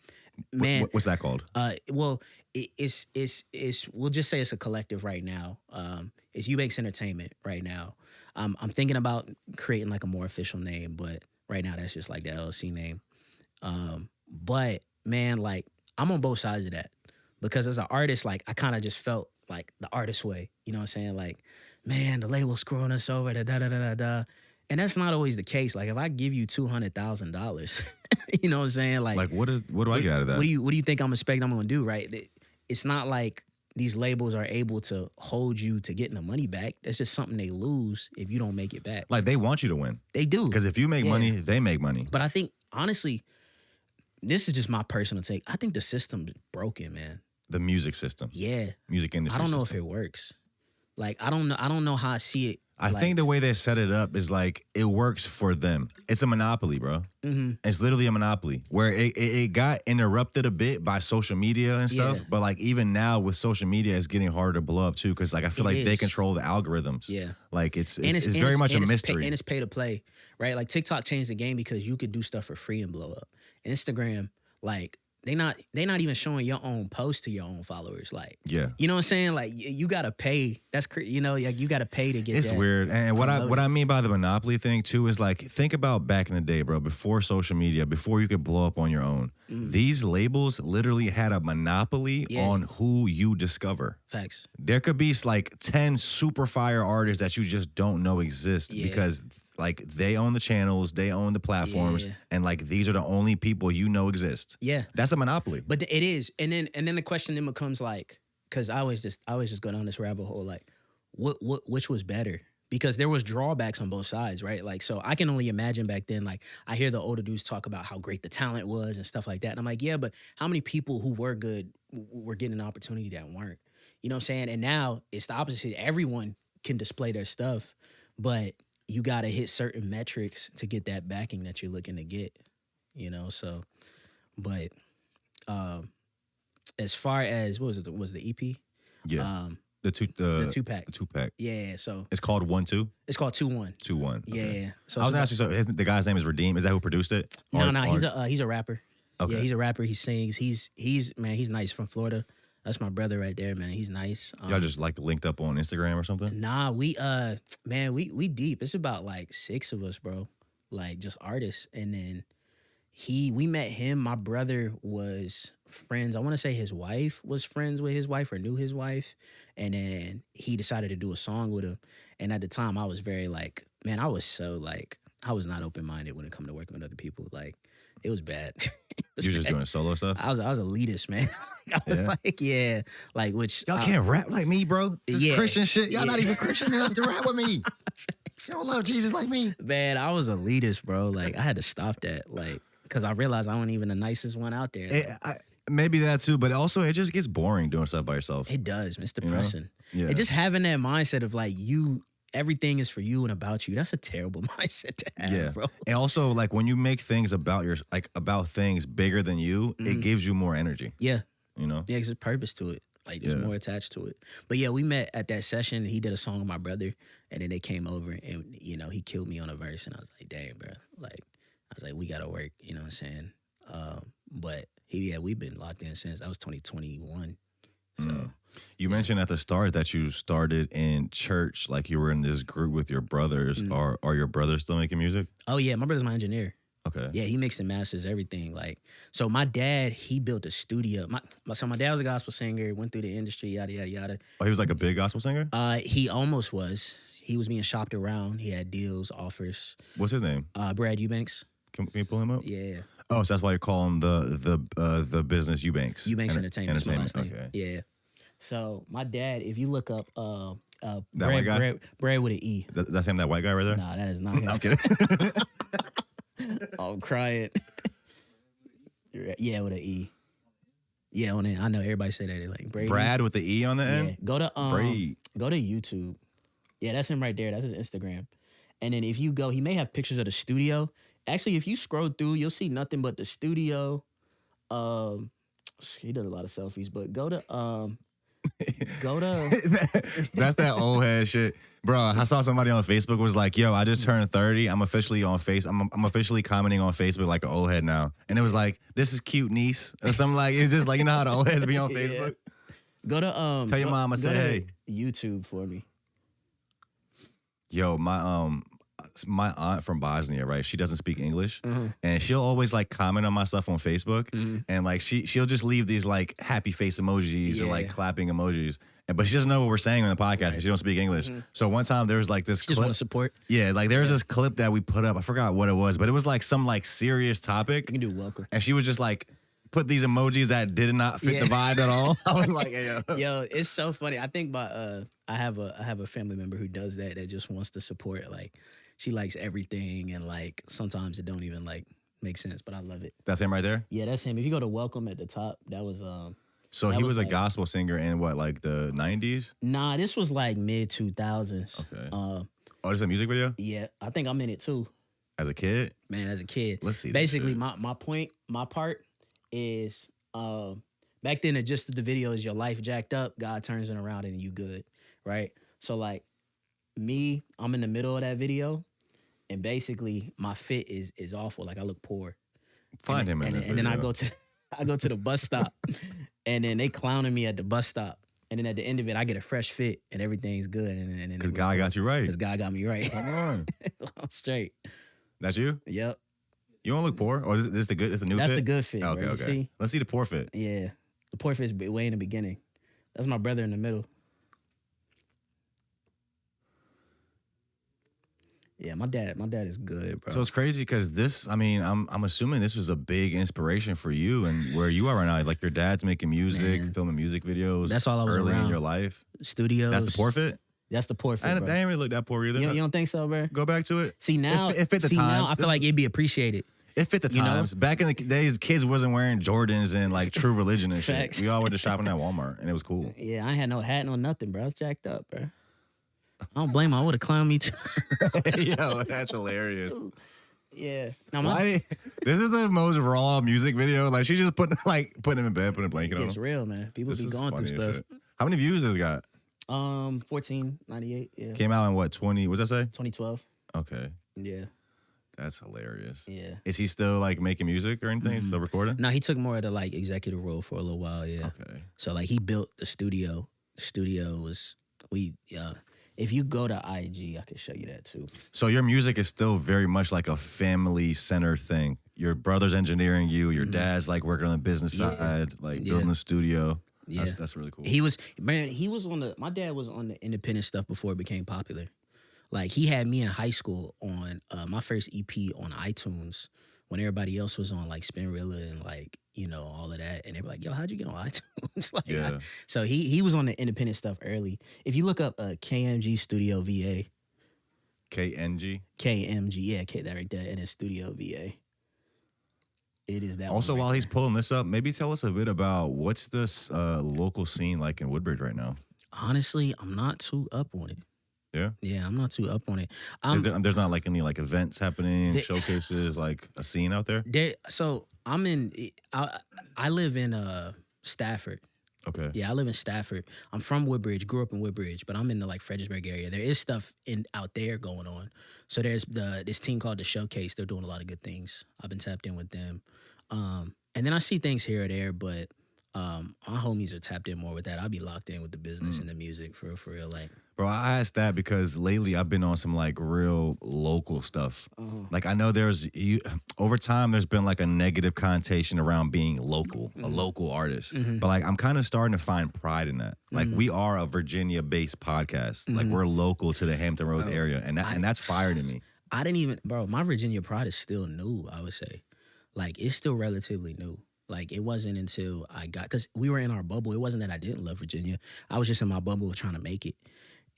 man, what's that called? Well, it's we'll just say it's a collective right now. It's Eubanks Entertainment right now. I'm thinking about creating like a more official name, but right now that's just like the LLC name. But man, like, I'm on both sides of that, because as an artist, like, I kind of just felt like the artist way. You know what I'm saying? Like, man, the label's screwing us over, da da da da da. And that's not always the case. Like, if I give you $200,000, You know what I'm saying? Like what do I get out of that? What do you think I'm gonna do, right? It's not like these labels are able to hold you to getting the money back. That's just something they lose if you don't make it back. Like they want you to win. They do. Because if you make money, they make money. But I think, honestly, this is just my personal take. I think the system's broken, man. The music system. Yeah. Music industry. I don't know system. if it works. Like, I don't know how I see it. I think the way they set it up is like it works for them. It's a monopoly, bro. Mm-hmm. It's literally a monopoly where it got interrupted a bit by social media and stuff. Yeah. But like even now with social media, it's getting harder to blow up too because like I feel like they control the algorithms. Yeah, like it's very much a mystery. And it's pay to play, right? Like TikTok changed the game because you could do stuff for free and blow up. Instagram, like. They not even showing your own post to your own followers. Like, yeah, you know what I'm saying? Like, you gotta pay. That's like you gotta pay to get. It's weird. And what I mean by the monopoly thing too is like think about back in the day, bro. Before social media, before you could blow up on your own, these labels literally had a monopoly on who you discover. Facts. There could be like 10 super fire artists that you just don't know exist because. Like they own the channels, they own the platforms, and like these are the only people you know exist. Yeah, that's a monopoly. But it is, and then the question then becomes like, because I always just go down this rabbit hole, like, which was better? Because there was drawbacks on both sides, right? Like, so I can only imagine back then. Like, I hear the older dudes talk about how great the talent was and stuff like that, and I'm like, yeah, but how many people who were good were getting an opportunity that weren't? You know what I'm saying? And now it's the opposite. Everyone can display their stuff, but you got to hit certain metrics to get that backing that you're looking to get, you know? So, but as far as, what was it? Was the EP? Yeah. The two-pack. The two-pack. Yeah, so. It's called 1-2? It's called 2-1. 2-1. Yeah. Okay. So I was going to ask you, so the guy's name is Redeem. Is that who produced it? No, he's a rapper. Okay. Yeah, he's a rapper. He sings. He's nice, from Florida. That's my brother right there, man. He's nice. Y'all just like linked up on Instagram or something? Nah, we deep. It's about like 6 of us, bro. Like just artists. And then we met him. My brother was friends. I want to say his wife was friends with his wife or knew his wife. And then he decided to do a song with him. And at the time I was very like, man, I was not open-minded when it come to working with other people. Like, it was bad. You just doing solo stuff? I was elitist, man. I was like, which y'all can't rap like me, bro. This Christian shit. Y'all not even Christian enough to rap with me. You don't love Jesus like me. Man, I was elitist, bro. Like, I had to stop that, like, because I realized I wasn't even the nicest one out there. Maybe that too, but also it just gets boring doing stuff by yourself. It does. It's depressing. Yeah. It just having that mindset of like everything is for you and about you. That's a terrible mindset to have, bro. And also, like, when you make things about things bigger than you, it gives you more energy. Yeah. You know? Yeah, there's a purpose to it. Like, there's more attached to it. But yeah, we met at that session. He did a song with my brother, and then they came over, and, you know, he killed me on a verse, and I was like, dang, bro. Like, I was like, we got to work, you know what I'm saying? But we've been locked in since that was 2021. So you mentioned at the start that you started in church, like you were in this group with your brothers. Are your brothers still making music? Oh yeah, my brother's my engineer. Okay. Yeah, he mixes and masters everything. Like, so my dad, he built a studio. My dad was a gospel singer, went through the industry, yada yada yada. Oh, he was like a big gospel singer? He almost was. He was being shopped around. He had deals, offers. What's his name? Brad Eubanks. Can you pull him up? Yeah. Oh, so that's why you call him the business Eubanks. Eubanks Entertainment. Is my last name. Okay. Yeah. So my dad, if you look up white guy? Brad with an E. That's him, that white guy right there? Nah, that is not him. I'm kidding. I'm crying. Yeah, with an E. Yeah, on it. I know everybody say that. They like Brady. Brad with the E on the end? Yeah. Go to YouTube. Yeah, that's him right there. That's his Instagram. And then if you go, he may have pictures of the studio. Actually, if you scroll through, you'll see nothing but the studio. He does a lot of selfies, but go to That's that old head shit. Bro, I saw somebody on Facebook was like, yo, I just turned 30. I'm officially on I'm officially commenting on Facebook like an old head now. And it was like, this is cute, niece. Or something like, it's just like, you know how the old heads be on Facebook? Yeah. Go to tell your mama, say hey. YouTube for me. Yo, my my aunt from Bosnia, right? She doesn't speak English, and she'll always like comment on my stuff on Facebook, and like she'll just leave these like happy face emojis or like clapping emojis, but she doesn't know what we're saying on the podcast because she don't speak English. So one time there was like this Just clip. want to support. Yeah, like there's this clip that we put up. I forgot what it was, but it was like some like serious topic. You can do welcome. And she was just like put these emojis that did not fit the vibe at all. I was like, hey, yo, it's so funny. I think I have a family member who does that just wants to support. Like, she likes everything, and like sometimes it don't even like make sense, but I love it. That's him right there? Yeah, that's him. If you go to welcome at the top, that was So that he was a like, gospel singer in what, like the 90s? Nah, this was like mid 2000s. Okay. Oh, this is a music video? Yeah, I think I'm in it too. As a kid? Man, as a kid. Let's see. Basically, my part is back then it just the video is your life jacked up, God turns it around and you good, right? So like me, I'm in the middle of that video, and basically my fit is awful. Like I look poor. Find him in this and then video. I go to the bus stop, and then they clowning me at the bus stop. And then at the end of it, I get a fresh fit and everything's good. And Because God got you right. Because God got me right. Come on. I'm straight. That's you? Yep. You don't look poor? Or is this the good? It's a new fit? That's the good fit. Okay, bro. okay. See? Let's see the poor fit. Yeah. The poor fit's way in the beginning. That's my brother in the middle. Yeah, my dad is good, bro. So it's crazy because this, I mean, I'm assuming this was a big inspiration for you and where you are right now. Like your dad's making music, filming music videos. That's all I was early around. in your life. Studios. That's the poor fit? That's the poor fit, bro. They ain't really look that poor either. You don't think so, bro? Go back to it. See, now, it fit the times. now I feel like it'd be appreciated. It fit the You know? times. Back in the days, kids wasn't wearing Jordans and like True Religion and shit. Facts. We all went to shopping at Walmart and it was cool. Yeah, I ain't had no hat, no nothing, bro. I was jacked up, bro. I don't blame him. I would have clowned me too. Yo, that's hilarious. Yeah. This is the most raw music video. Like she just put him in bed, put a blanket on It's him. real, man. People This be is going through funny as stuff. shit. How many views has it got? 1498. Yeah. Came out in what, 20? What's that say? 2012. Okay. Yeah. That's hilarious. Yeah. Is he still like making music or anything? Still recording? No, he took more of the like executive role for a little while. Yeah. Okay. So like he built the studio. The studio was if you go to IG, I can show you that too. So your music is still very much like a family centered thing. Your brother's engineering you. Your dad's like working on the business side, like building a studio. Yeah. That's really cool. My dad was on the independent stuff before it became popular. Like he had me in high school on my first EP on iTunes when everybody else was on like Spinrilla and like, all of that. And they were like, yo, how'd you get on iTunes? Like, Yeah. So he was on the independent stuff early. If you look up KMG Studio VA. KNG? KMG, yeah, that right there. And it's Studio VA. It is that Also, one right while he's there. pulling this up, maybe tell us a bit about what's this local scene like in Woodbridge right now? Honestly, I'm not too up on it. Yeah? Yeah, I'm not too up on it. There's not like any like events happening, showcases, like a scene out there? So I live in Stafford. Okay. Yeah, I live in Stafford. I'm from Woodbridge, grew up in Woodbridge, but I'm in the like Fredericksburg area. There is stuff out there going on. So there's this team called The Showcase. They're doing a lot of good things. I've been tapped in with them. And then I see things here or there, but my homies are tapped in more with that. I'll be locked in with the business and the music for real. Like, Bro, I asked that because lately I've been on some like real local stuff. Like I know over time there's been like a negative connotation around being local, a local artist. But like I'm kind of starting to find pride in that. Like we are a Virginia-based podcast. Like we're local to the Hampton Roads area, and that's fire to me. my Virginia pride is still new, I would say. Like it's still relatively new. Like, it wasn't until because we were in our bubble. It wasn't that I didn't love Virginia. I was just in my bubble trying to make it.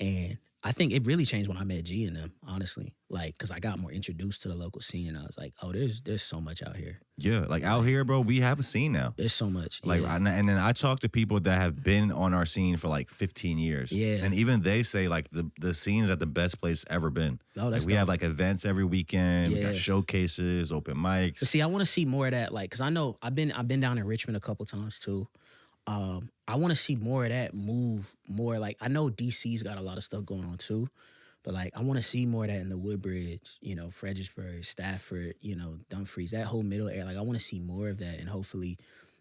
And I think it really changed when I met G and them, honestly. Like, because I got more introduced to the local scene. And I was like, oh, there's so much out here. Yeah, like out here, bro, we have a scene now. There's so much. Like, yeah. and then I talk to people that have been on our scene for like 15 years. Yeah. And even they say like the scene is at the best place it's ever been. Oh, that's like, we have like events every weekend. We got Yeah. showcases, open mics. But see, I want to see more of that. Like, because I know I've been down in Richmond a couple times too. I want to see more of that move more. Like, I know DC's got a lot of stuff going on too. But like, I want to see more of that in the Woodbridge, Fredericksburg, Stafford, Dumfries, that whole middle area. Like, I want to see more of that. And hopefully,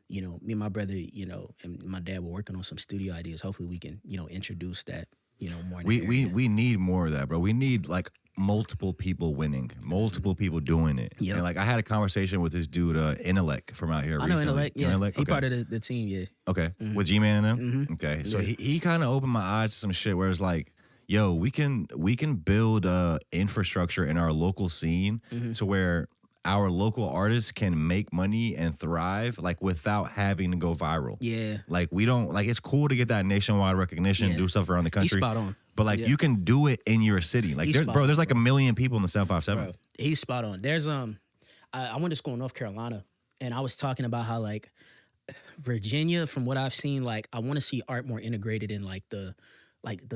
me and my brother, and my dad were working on some studio ideas. Hopefully we can, introduce that, more. In the area. We need more of that, bro. We need like multiple people winning, multiple people doing it. Yep. And like I had a conversation with this dude, Intellect from out here I know recently. Intellect. Yeah, Intellect? he Okay. part of the team. Yeah. Okay. With G-Man and them? Okay. So Yeah. he kind of opened my eyes to some shit where it's like, yo, we can build infrastructure in our local scene to where our local artists can make money and thrive like without having to go viral. Yeah. Like we don't like it's cool to get that nationwide recognition, Yeah. do stuff around the country. He's spot on. But like Yeah. you can do it in your city. Like He's there's spot bro, on, there's like bro. 1 million people in the 757. Bro, he's spot on. There's I went to school in North Carolina, and I was talking about how like Virginia, from what I've seen, like I want to see art more integrated in like the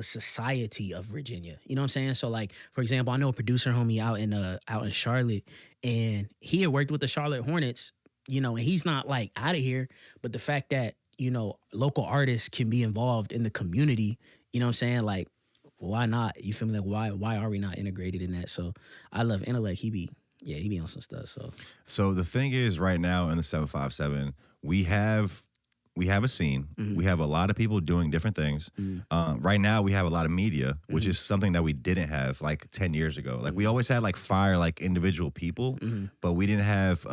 society of Virginia. You know what I'm saying? So like, for example, I know a producer homie out in Charlotte, and he had worked with the Charlotte Hornets, you know, and he's not like out of here, but the fact that, you know, local artists can be involved in the community, you know what I'm saying? Like, why not? You feel me? Like, why are we not integrated in that? So I love Intellect. He be on some stuff. So the thing is, right now in the 757, we have a scene. We have a lot of people doing different things. Right now, we have a lot of media, which is something that we didn't have like 10 years ago. Like we always had like fire, like individual people, but we didn't have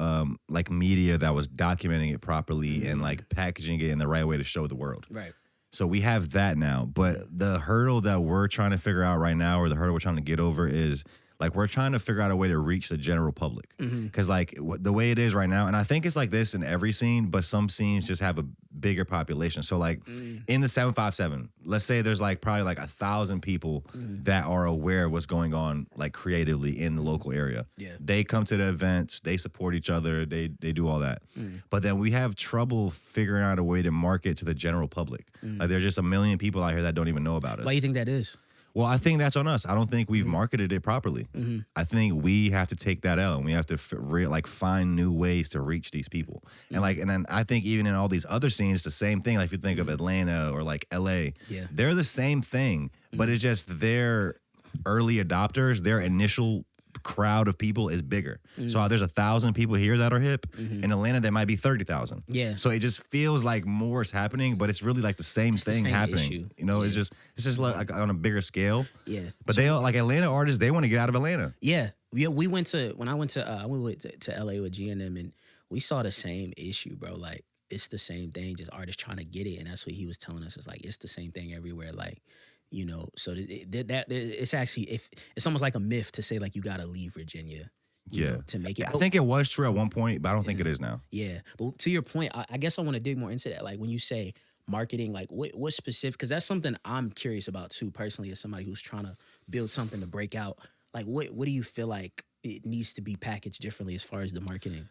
like media that was documenting it properly and like packaging it in the right way to show the world. Right. So we have that now. But the hurdle that we're trying to figure out right now, or the hurdle we're trying to get over is like we're trying to figure out a way to reach the general public. Because like the way it is right now, and I think it's like this in every scene, but some scenes just have a bigger population. So like in the 757, let's say there's like probably like 1,000 people that are aware of what's going on like creatively in the local area. Yeah. They come to the events, they support each other, they do all that. But then we have trouble figuring out a way to market to the general public. Like there's just 1 million people out here that don't even know about us. Why do you think that is? Well, I think that's on us. I don't think we've marketed it properly. I think we have to take that out, and we have to find new ways to reach these people. And then I think even in all these other scenes, it's the same thing. Like if you think of Atlanta or like LA, they're the same thing, but it's just their early adopters, their initial crowd of people is bigger. So there's 1,000 people here that are hip. In Atlanta, there might be 30,000. Yeah. So it just feels like more is happening, but it's really like the same thing same happening. issue. You know, it's just like on a bigger scale. Yeah. But they all like Atlanta artists, they want to get out of Atlanta. Yeah. We went to when I went to LA with G and them, and we saw the same issue, bro. Like it's the same thing, just artists trying to get it, and that's what he was telling us. It's like it's the same thing everywhere. Like, you know, so that it's actually it's almost like a myth to say like you gotta leave Virginia. You know, to make it. I think it was true at one point, but I don't think it is now. Yeah, but to your point, I guess I want to dig more into that. Like when you say marketing, like what specific? Because that's something I'm curious about too, personally, as somebody who's trying to build something to break out. Like what do you feel like it needs to be packaged differently as far as the marketing?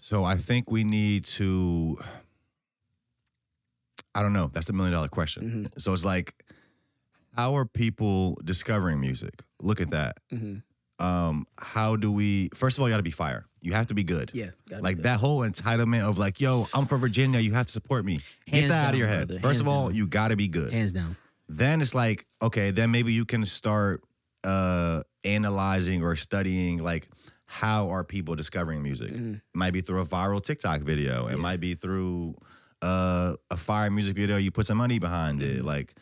So I think we need to. I don't know. That's $1 million question. So it's like, how are people discovering music? Look at that. How do we? First of all, you got to be fire. You have to be good. Yeah, gotta be like good. that whole entitlement of like, yo, I'm from Virginia. You have to support me. Get Hands that out of down, your head. brother. First Hands of all, down. you got to be good. Hands down. Then it's like, okay, then maybe you can start analyzing or studying like how are people discovering music. It might be through a viral TikTok video. It might be through a fire music video. You put some money behind it. Like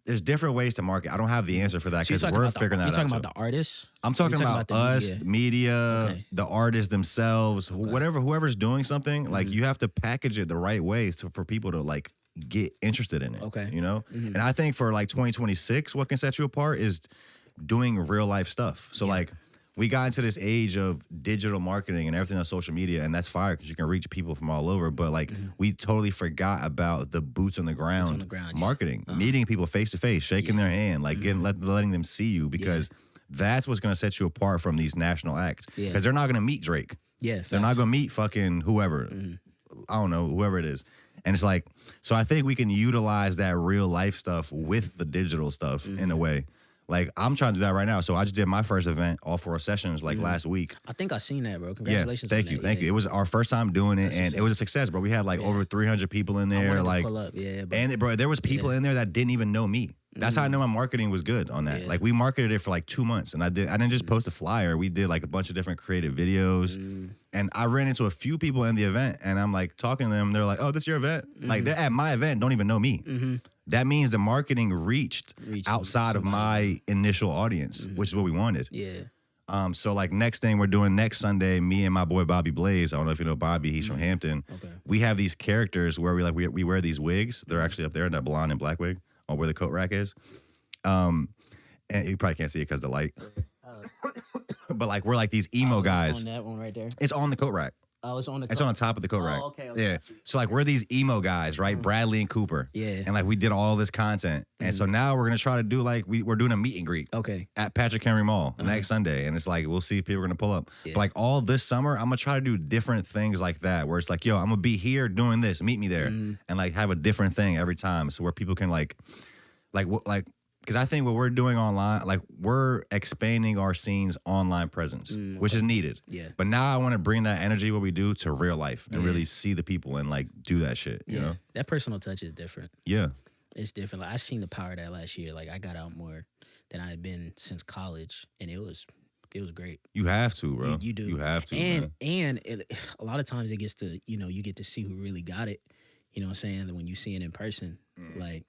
there's different ways to market. I don't have the answer for that So you're because talking we're about figuring that out. You're talking too. about the artists? I'm talking You're about the us, media, Okay. the artists themselves, whoever's doing something. Like you have to package it the right way for people to like get interested in it. Okay. You know? And I think for like 2026, what can set you apart is doing real life stuff. So like we got into this age of digital marketing and everything on social media, and that's fire because you can reach people from all over. But like we totally forgot about the boots on the ground, marketing, meeting people face to face, shaking their hand, like letting them see you, because that's what's gonna set you apart from these national acts. Because they're not gonna meet Drake. Yeah, they're not gonna meet fucking whoever. I don't know, whoever it is. And it's like, so I think we can utilize that real life stuff with the digital stuff in a way. Like, I'm trying to do that right now. So I just did my first event, all 4 sessions, like last week. I think I seen that, bro. Congratulations. Yeah, thank you. Thank you. It was our first time doing it, and it was a success, bro. We had like over 300 people in there. Like, pull up. Yeah, bro. and bro, there was people in there that didn't even know me. That's how I know my marketing was good on that. Like, we marketed it for like 2 months, and I didn't just post a flyer. We did like a bunch of different creative videos, and I ran into a few people in the event, and I'm like talking to them. They're like, "Oh, this your event?" Like, they're at my event, don't even know me. that means the marketing reached outside of my initial audience, which is what we wanted. Yeah. So like next thing we're doing next Sunday, me and my boy Bobby Blaze. I don't know if you know Bobby. He's from Hampton. Okay. We have these characters where we wear these wigs. They're actually up there in that blonde and black wig on where the coat rack is. And you probably can't see it because the light. But like we're like these emo guys. On that one right there. It's on the coat rack. Oh, it's on the. It's on top of the coat rack. Okay. Yeah. So like we're these emo guys, right? Bradley and Cooper. Yeah. And like we did all this content, and so now we're gonna try to do like we're doing a meet and greet. Okay. At Patrick Henry Mall next Sunday, and it's like we'll see if people are gonna pull up. Yeah. But like all this summer, I'm gonna try to do different things like that, where it's like, yo, I'm gonna be here doing this, meet me there, and like have a different thing every time, so where people can like. Because I think what we're doing online, like we're expanding our scene's online presence, which is needed. Yeah. But now I want to bring that energy, what we do, to real life and really see the people and like do that shit. You know? That personal touch is different. Yeah. It's different. Like I seen the power of that last year. Like I got out more than I had been since college, and it was great. You have to, bro. You do. You have to. And man. a lot of times it gets to you get to see who really got it. You know what I'm saying? When you see it in person, like.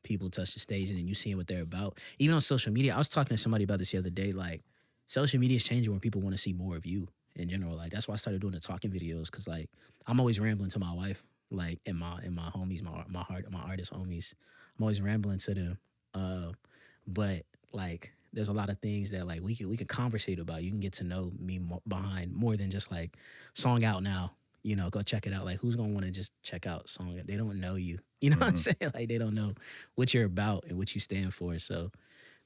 People touch the stage and then you see what they're about. Even on social media, I was talking to somebody about this the other day. Like, social media is changing where people want to see more of you in general. Like, that's why I started doing the talking videos because, like, I'm always rambling to my wife, like, and my homies, my artist homies. I'm always rambling to them. But like, there's a lot of things that like we can conversate about. You can get to know me behind more than just like song out now. You know, go check it out. Like, who's gonna want to just check out song? They don't know you. You know what I'm saying? Like, they don't know what you're about and what you stand for. So,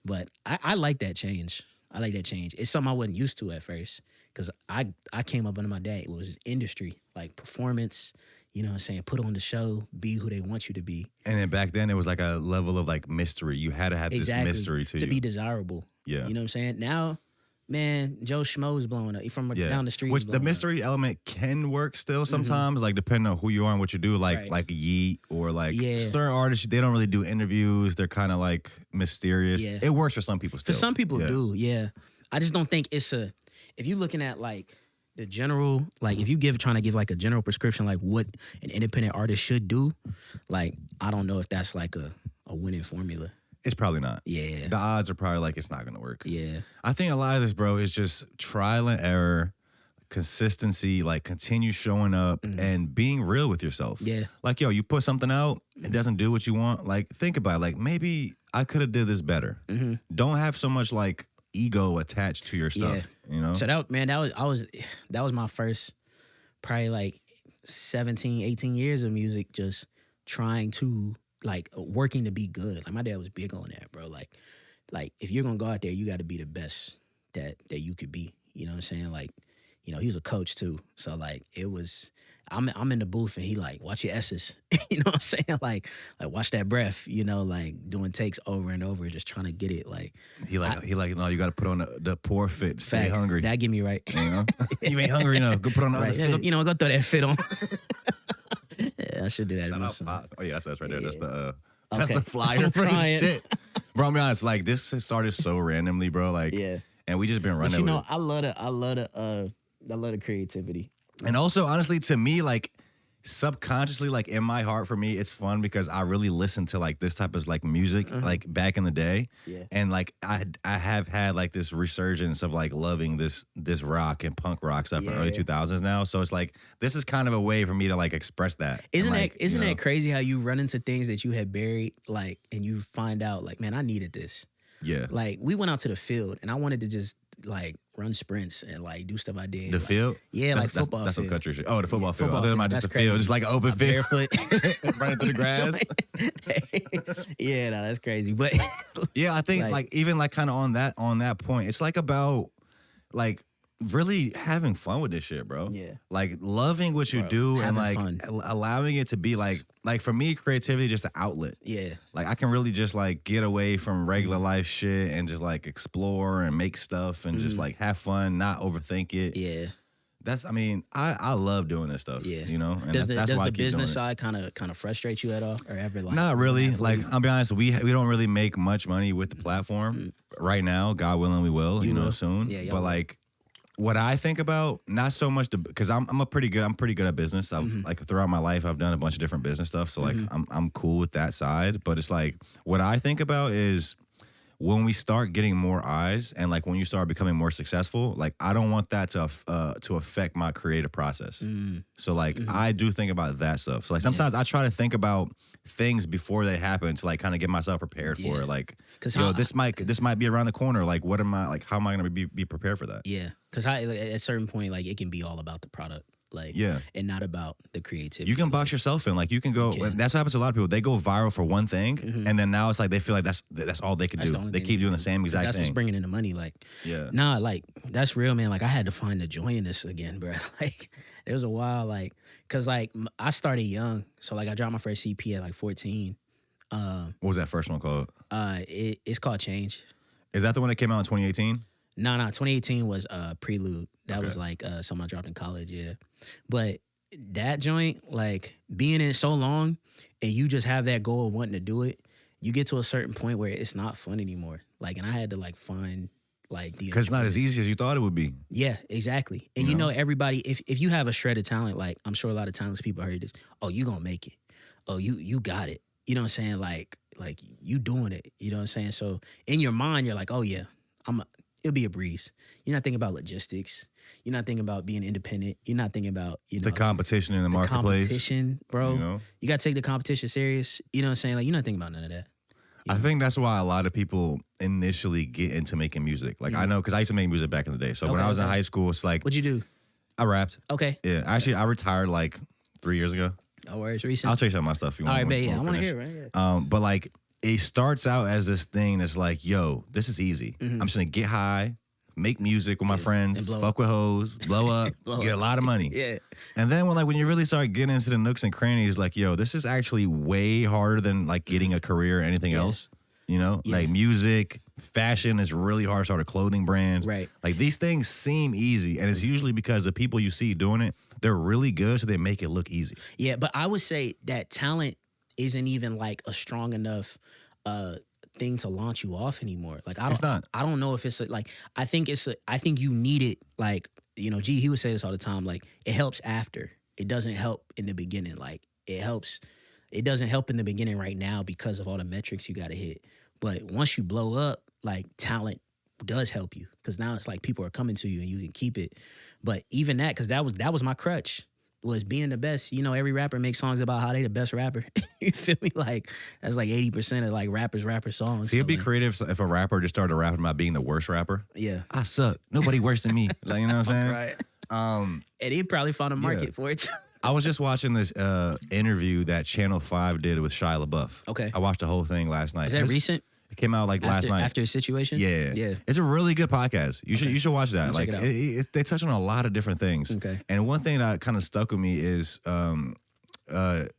but I like that change. I like that change. It's something I wasn't used to at first because I came up under my dad. It was industry, like performance. You know what I'm saying? Put on the show, be who they want you to be. And then back then, it was like a level of like mystery. You had to have this mystery to you. To be desirable. Yeah. You know what I'm saying? Now, man, Joe Schmo is blowing up. From down the street. Which the mystery element can work still sometimes, like depending on who you are and what you do, like Yeet or like certain artists, they don't really do interviews. They're kind of like mysterious. Yeah. It works for some people still. For some people do, yeah. I just don't think it's if you're looking at like the general, like if you trying to give like a general prescription, like what an independent artist should do, like I don't know if that's like a winning formula. It's probably not. Yeah. The odds are probably like it's not going to work. Yeah. I think a lot of this, bro, is just trial and error, consistency, like continue showing up and being real with yourself. Yeah. Like, yo, you put something out, it doesn't do what you want. Like, think about it. Like, maybe I could have did this better. Don't have so much like ego attached to your stuff, you know? So that was my first probably like 17, 18 years of music, just trying to like working to be good. Like my dad was big on that, bro. Like if you're gonna go out there, you got to be the best that you could be. You know what I'm saying? Like, you know, he was a coach too, so like it was. I'm in the booth and he like watch your S's. You know what I'm saying? Like watch that breath. You know, like doing takes over and over, just trying to get it. Like he no, you got to put on the poor fit. Stay hungry. That get me right. You know, you ain't hungry enough. Go put on the other fit. Go throw that fit on. Yeah, I should do that. Oh yeah, that's right there. Yeah. That's the flyer for this shit. Bro, I'll be honest. Like this started so randomly, bro. Like, and we just been running. But you know, I love the creativity. And also, honestly, to me, like subconsciously, like in my heart, for me, it's fun because I really listen to like this type of like music, like back in the day, and like I have had like this resurgence of like loving this rock and punk rock stuff in early 2000s now. So it's like this is kind of a way for me to like express that. Isn't that crazy how you run into things that you had buried, like, and you find out like, man, I needed this. Yeah. Like we went out to the field and I wanted to just like run sprints and like do stuff I did. The field? Yeah, like football. That's some country shit. Oh, the football field. Football I thought just the field, just like an open field. Barefoot. Running through the grass. Yeah, no, that's crazy. But yeah, I think like even like kind of on that point, it's like about like really having fun with this shit, bro. Yeah. Like loving what you do and like allowing it to be like for me, creativity just an outlet. Yeah. Like I can really just like get away from regular life shit and just like explore and make stuff and just like have fun, not overthink it. Yeah. I love doing this stuff. Yeah. You know? And does that's why the business side kind of frustrate you at all? Or ever like not really. Like I'll be honest, we don't really make much money with the platform right now. God willing, we will, you know, soon. Yeah, but like What I think about, not so much because I'm pretty good at business. I've like throughout my life I've done a bunch of different business stuff. So like I'm cool with that side. But it's like what I think about is when we start getting more eyes and like when you start becoming more successful, like I don't want that to affect my creative process. So like I do think about that stuff. So like sometimes I try to think about things before they happen to like kind of get myself prepared for it. Like, this might be around the corner. Like, what am I like? How am I going to be prepared for that? Yeah, because at a certain point, like it can be all about the product. Like, and not about the creativity. You can box yourself in. Like, you can go. That's what happens to a lot of people. They go viral for one thing, and then now it's like they feel like that's all they can do. They keep doing the same exact thing. That's what's bringing in the money. Like, nah, like that's real, man. Like, I had to find the joy in this again, bro. Like, there was a while, like, cause like I started young, so like I dropped my first EP at like 14. What was that first one called? It's called Change. Is that the one that came out in 2018? No, 2018 was Prelude. That was like something I dropped in college, But that joint, like being in it so long and you just have that goal of wanting to do it, you get to a certain point where it's not fun anymore. Like, and I had to like find like the... Because it's not as easy as you thought it would be. Yeah, exactly. And you know everybody, if you have a shred of talent, like I'm sure a lot of talentless people heard this, oh, you gonna make it. Oh, you got it. You know what I'm saying? Like you doing it. You know what I'm saying? So in your mind, you're like, oh yeah, it'll be a breeze. You're not thinking about logistics. You're not thinking about being independent. You're not thinking about, the competition in the marketplace. Competition, bro. You got to take the competition serious. You know what I'm saying? Like, you're not thinking about none of that. I think that's why a lot of people initially get into making music. Like, I know, because I used to make music back in the day. So when I was in high school, it's like... What'd you do? I rapped. Okay. Yeah. Actually, I retired like 3 years ago. No worries. Recent. I'll tell you some of my stuff if you want. All right, babe. I want to hear it. Right? But like, it starts out as this thing that's like, yo, this is easy. I'm just going to get high, make music with my friends, fuck with hoes, blow up, get a lot of money. And then when you really start getting into the nooks and crannies, like, yo, this is actually way harder than like getting a career or anything else. You know, like music, fashion is really hard to start a clothing brand. Right. Like, these things seem easy, and it's usually because the people you see doing it, they're really good, so they make it look easy. Yeah, but I would say that talent isn't even like a strong enough thing to launch you off anymore. Like, I don't know if it's like, I think you need it. Like, you know, he would say this all the time. Like, it helps after. It doesn't help in the beginning. Like, it doesn't help in the beginning right now because of all the metrics you got to hit. But once you blow up, like, talent does help you, because now it's like people are coming to you and you can keep it. But even that, because that was my crutch, was being the best. You know, every rapper makes songs about how they the best rapper. You feel me? Like, that's like 80% of like rappers songs. See, it'd be creative if a rapper just started rapping about being the worst rapper. Yeah. I suck. Nobody worse than me. Like, you know what I'm saying? Right. And he probably found a market for it too. I was just watching this interview that Channel 5 did with Shia LaBeouf. Okay. I watched the whole thing last night. Is that recent? It came out like last night. After a situation? Yeah. It's a really good podcast. You should watch that. Like, they touch on a lot of different things. Okay. And one thing that kind of stuck with me is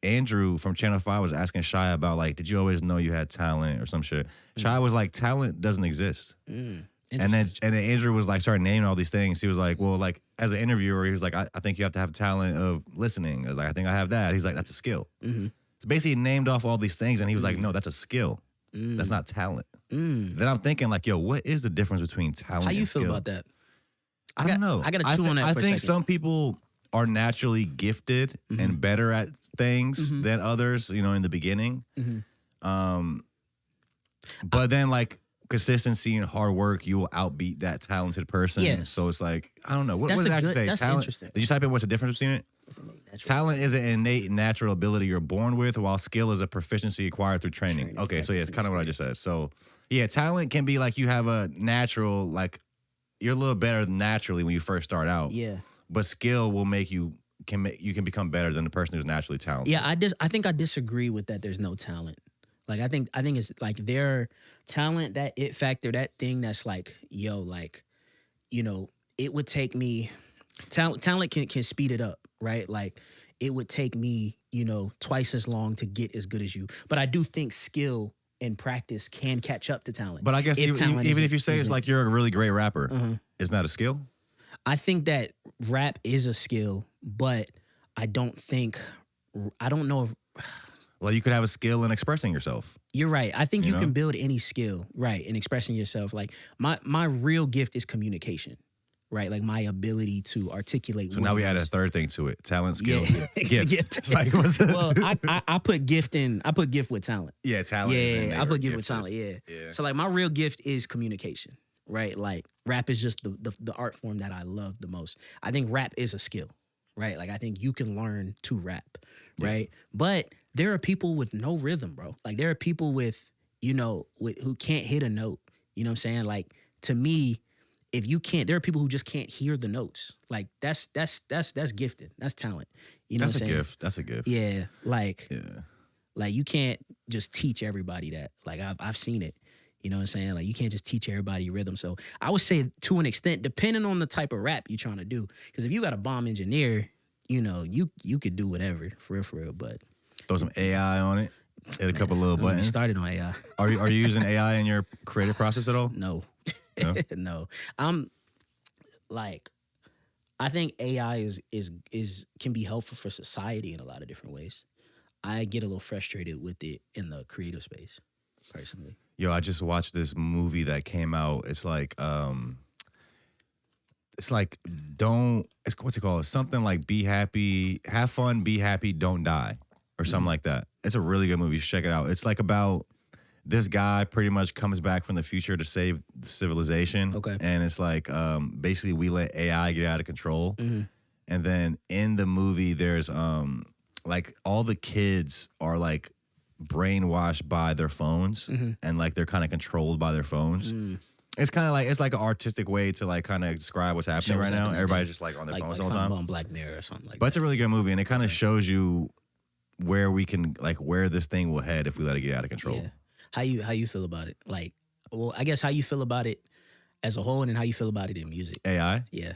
Andrew from Channel 5 was asking Shia about, like, did you always know you had talent or some shit? Shia was like, talent doesn't exist. And then Andrew was like, started naming all these things. He was like, well, like, as an interviewer, he was like, I think you have to have talent of listening. I was like, I think I have that. He's like, that's a skill. So basically, he named off all these things, and he was like, no, that's a skill. That's not talent. Then I'm thinking, like, yo, what is the difference between talent and skill? How you feel about that? I don't know. I got to chew on that I for a think second. some people are naturally gifted and better at things than others, you know, in the beginning. But then, like, consistency and hard work, you will outbeat that talented person. Yeah. So it's like, I don't know. What does it actually say? That's Talent, interesting. did you type in what's the difference between it? Talent is an innate natural ability you're born with, while skill is a proficiency acquired through training. Okay, so yeah, it's kind of what I just said. So yeah, talent can be like you have a natural, like, you're a little better naturally when you first start out. Yeah. But skill will make you can become better than the person who's naturally talented. Yeah, I think I disagree with that. There's no talent. Like, I think it's like their talent, that it factor, that thing that's like, yo, like, you know, it would take me, talent can speed it up, right? Like, it would take me, you know, twice as long to get as good as you. But I do think skill and practice can catch up to talent. But I guess even if you say it's like you're a really great rapper, it's not a skill? I think that rap is a skill, but I don't know if... Well, you could have a skill in expressing yourself. You're right. I think you can build any skill, right, in expressing yourself. Like, my real gift is communication, right? Like my ability to articulate. So now we add a words. third thing to it: talent, skill, Yeah. gift. It's like, what's it? Well, I put gift in. I put gift with talent. Yeah, talent. Yeah, I put gift with talent. Yeah. Yeah. So like my real gift is communication, right? Like rap is just the art form that I love the most. I think rap is a skill, right? Like I think you can learn to rap, right? But there are people with no rhythm, bro. Like there are people with, who can't hit a note. You know what I'm saying? Like to me, if you can't, there are people who just can't hear the notes. Like that's gifted. That's talent. You know That's what I'm a saying? gift. That's a gift. Yeah. Like Yeah. you can't just teach everybody that. Like I've seen it. You know what I'm saying? Like you can't just teach everybody rhythm. So I would say to an extent, depending on the type of rap you're trying to do. Because if you got a bomb engineer, you could do whatever for real. But Throw some AI on it. Hit a couple little we buttons. started on AI. Are you using AI in your creative process at all? No. No? No. I'm like, I think AI is can be helpful for society in a lot of different ways. I get a little frustrated with it in the creative space, personally. Yo, I just watched this movie that came out. It's like what's it called? Something like be happy, have fun, be happy, don't die, or something like that. It's a really good movie. You should check it out. It's like about this guy pretty much comes back from the future to save civilization. Okay. And it's like basically we let AI get out of control. And then in the movie there's like all the kids are like brainwashed by their phones and like they're kind of controlled by their phones. It's kind of like, it's like an artistic way to like kind of describe what's happening right now. Everybody's just like on their phones all the time. on Black Mirror or something like But that. it's a really good movie, and it kind of shows you where we can, like, where this thing will head if we let it get out of control. Yeah. How you feel about it? Like, well, I guess how you feel about it as a whole, and then how you feel about it in music. AI. Yeah.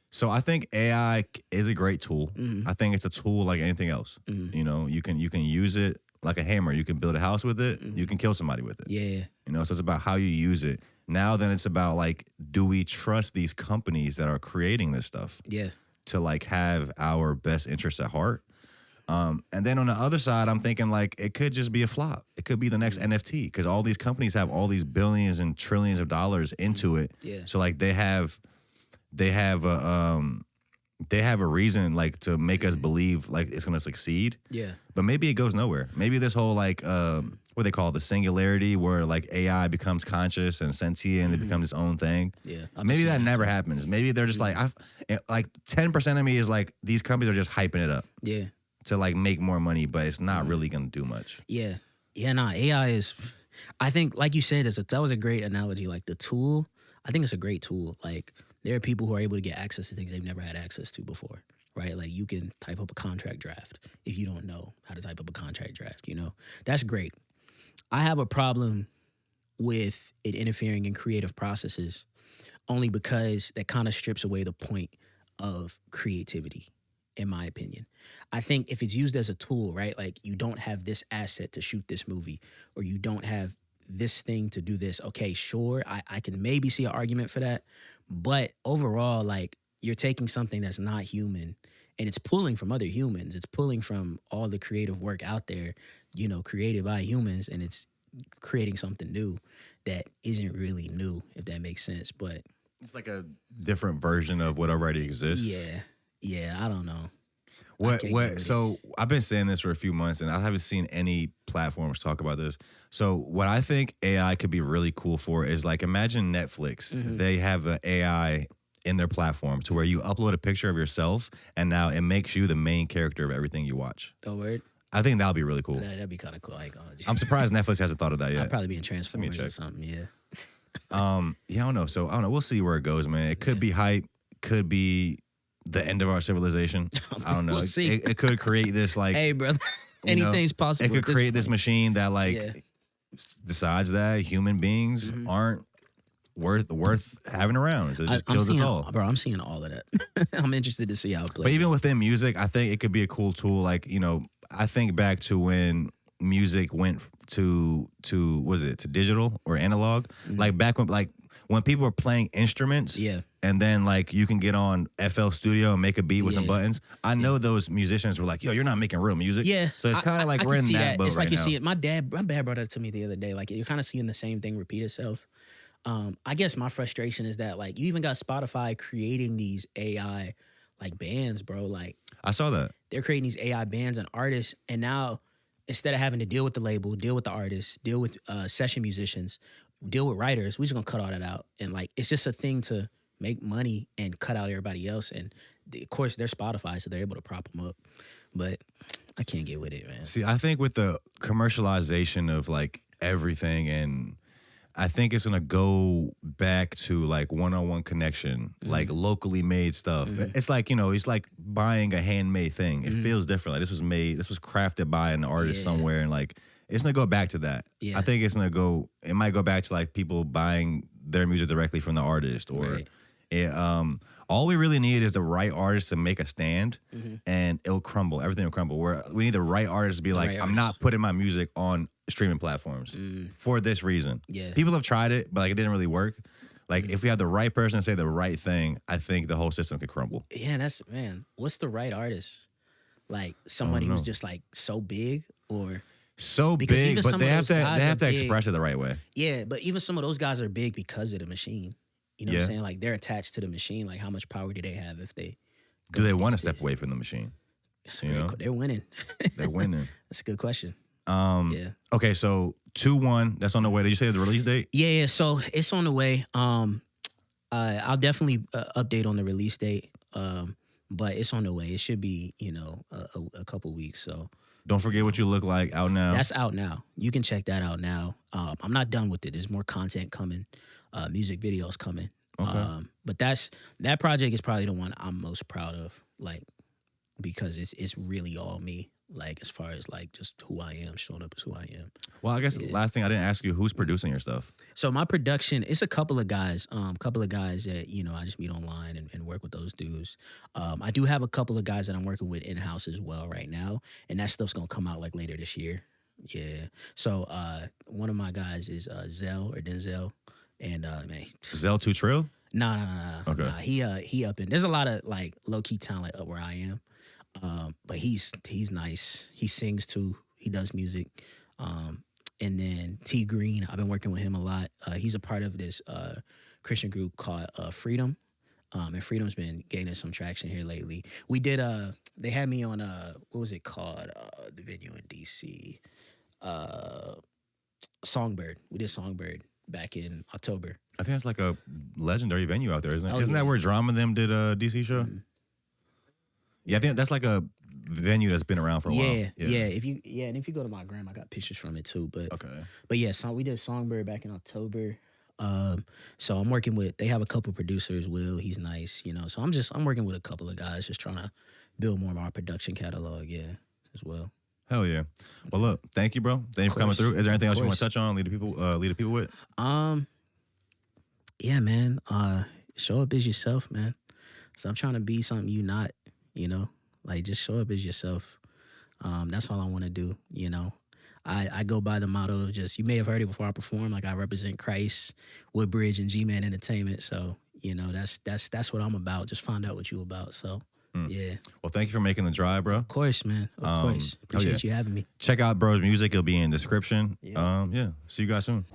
So I think AI is a great tool. I think it's a tool like anything else. You know, you can use it like a hammer. You can build a house with it. You can kill somebody with it. Yeah. You know, so it's about how you use it. Now then it's about like, do we trust these companies that are creating this stuff Yeah. to like have our best interests at heart? And then on the other side, I'm thinking like it could just be a flop. It could be the next NFT because all these companies have all these billions and trillions of dollars into it. Yeah. So like they have a reason like to make us believe like it's gonna succeed. Yeah. But maybe it goes nowhere. Maybe this whole like what they call it, the singularity, where like AI becomes conscious and sentient and it becomes its own thing. Yeah. Maybe that never happens. Maybe they're just like 10% of me is like these companies are just hyping it up Yeah. to like make more money, but it's not really gonna do much. Yeah. Yeah, nah, AI is, I think, like you said, that was a great analogy. Like the tool, I think it's a great tool. Like there are people who are able to get access to things they've never had access to before, right? Like you can type up a contract draft if you don't know how to type up a contract draft, you know? That's great. I have a problem with it interfering in creative processes only because that kind of strips away the point of creativity, in my opinion. I think if it's used as a tool, right? Like you don't have this asset to shoot this movie, or you don't have this thing to do this. Okay, sure, I can maybe see an argument for that. But overall, like you're taking something that's not human and it's pulling from other humans. It's pulling from all the creative work out there, you know, created by humans, and it's creating something new that isn't really new, if that makes sense. But It's like a different version of what already exists. yeah, I don't know. So I've been saying this for a few months and I haven't seen any platforms talk about this. So what I think AI could be really cool for is like, imagine Netflix. They have an AI in their platform to where you upload a picture of yourself and now it makes you the main character of everything you watch. Oh, word? I think that'll be really cool. That'd be kind of cool. Like, I'm surprised Netflix hasn't thought of that yet. I'd probably be in Transformers check. or something, yeah. Yeah, I don't know. So I don't know. We'll see where it goes, man. It could be hype, could be the end of our civilization. I don't know. We'll see. It could create this like, Hey, brother, you know, anything's possible. it could at this create this point. machine that like Yeah. decides that human beings aren't worth having around. So it just I'm kills us seeing, all. bro, I'm seeing all of that. I'm interested to see how it plays. But even within music, I think it could be a cool tool. Like, you know, I think back to when music went to digital or analog. Like back when people were playing instruments. Yeah. And then like you can get on FL Studio and make a beat with some Yeah. buttons. I know those musicians were like, yo, you're not making real music. Yeah. So it's kind of like I we're can in see that boat It's right like you now. see it. My dad brought that to me the other day. Like you're kind of seeing the same thing repeat itself. I guess my frustration is that like you even got Spotify creating these AI like bands, bro. Like I saw that. they're creating these AI bands and artists, and now instead of having to deal with the label, deal with the artists, deal with session musicians, deal with writers, we're just gonna cut all that out. And like it's just a thing to make money and cut out everybody else. And of course they're Spotify, so they're able to prop them up. But I can't get with it, man. See, I think with the commercialization of like everything, and I think it's gonna go back to like one-on-one connection, like locally made stuff. It's like, you know, it's like buying a handmade thing. It feels different. Like this was crafted by an artist somewhere, and like it's gonna go back to that. Yeah. I think it might go back to like people buying their music directly from the artist, or all we really need is the right artist to make a stand, and it'll crumble. Everything will crumble. We need the right artist to be like, I'm not putting my music on streaming platforms for this reason. Yeah. People have tried it, but like it didn't really work. Like if we have the right person to say the right thing, I think the whole system could crumble. Yeah, what's the right artist? Like somebody who's just like so big, or So because big, even but some they of have those to guys they are have to big. express it the right way. Yeah, but even some of those guys are big because of the machine. You know what Yeah. I'm saying? Like they're attached to the machine. Like how much power do they have if they Do they want to against step it? away from the machine? That's a You great know? they're winning. They're winning. That's a good question. Yeah. Okay, so 2-1, that's on the way. Did you say the release date? Yeah, so it's on the way. I'll definitely update on the release date. But it's on the way. It should be, you know, a couple weeks. So Don't Forget What You Look Like, out now. that's out now. You can check that out now. I'm not done with it. There's more content coming, music videos coming. Okay. But that project is probably the one I'm most proud of, like, because it's really all me. Like as far as like just who I am, showing up as who I am. Well, I guess the last thing I didn't ask you, who's producing your stuff? So my production, it's a couple of guys that, you know, I just meet online and work with those dudes. I do have a couple of guys that I'm working with in-house as well right now. And that stuff's going to come out like later this year. Yeah. So one of my guys is Zell or Denzel. And man, Zell 2 Trill? nah. Okay. Nah, he up in. There's a lot of like low-key talent up where I am. But he's nice. He sings too. He does music. And then T Green, I've been working with him a lot. He's a part of this Christian group called Freedom. And Freedom's been gaining some traction here lately. We did they had me on what was it called? The venue in DC. Songbird. We did Songbird back in October. I think it's like a legendary venue out there, isn't it? Oh, Isn't yeah. that where Drama them did a DC show? Yeah, I think that's like a venue that's been around for a while. Yeah. If you go to my gram, I got pictures from it too. But yeah, so we did Songbird back in October. So I'm working with. They have a couple producers. Will, he's nice, you know. So I'm working with a couple of guys, just trying to build more of our production catalog. Yeah, as well. Hell yeah. Well, look, thank you, bro. Thank you for coming course. through. Is there anything else you want course. to touch on? Lead the people with? Yeah, man. Show up as yourself, man. Stop trying to be something you not. You know, like just show up as yourself. That's all I want to do. You know, I go by the motto of just, you may have heard it before I perform. Like I represent Christ, Woodbridge, and G-Man Entertainment. So you know, that's what I'm about. Just find out what you about. So yeah. Well, thank you for making the drive, bro. Of course, man. Of course. Appreciate you having me. Check out bro's music. It'll be in the description. Yeah. See you guys soon.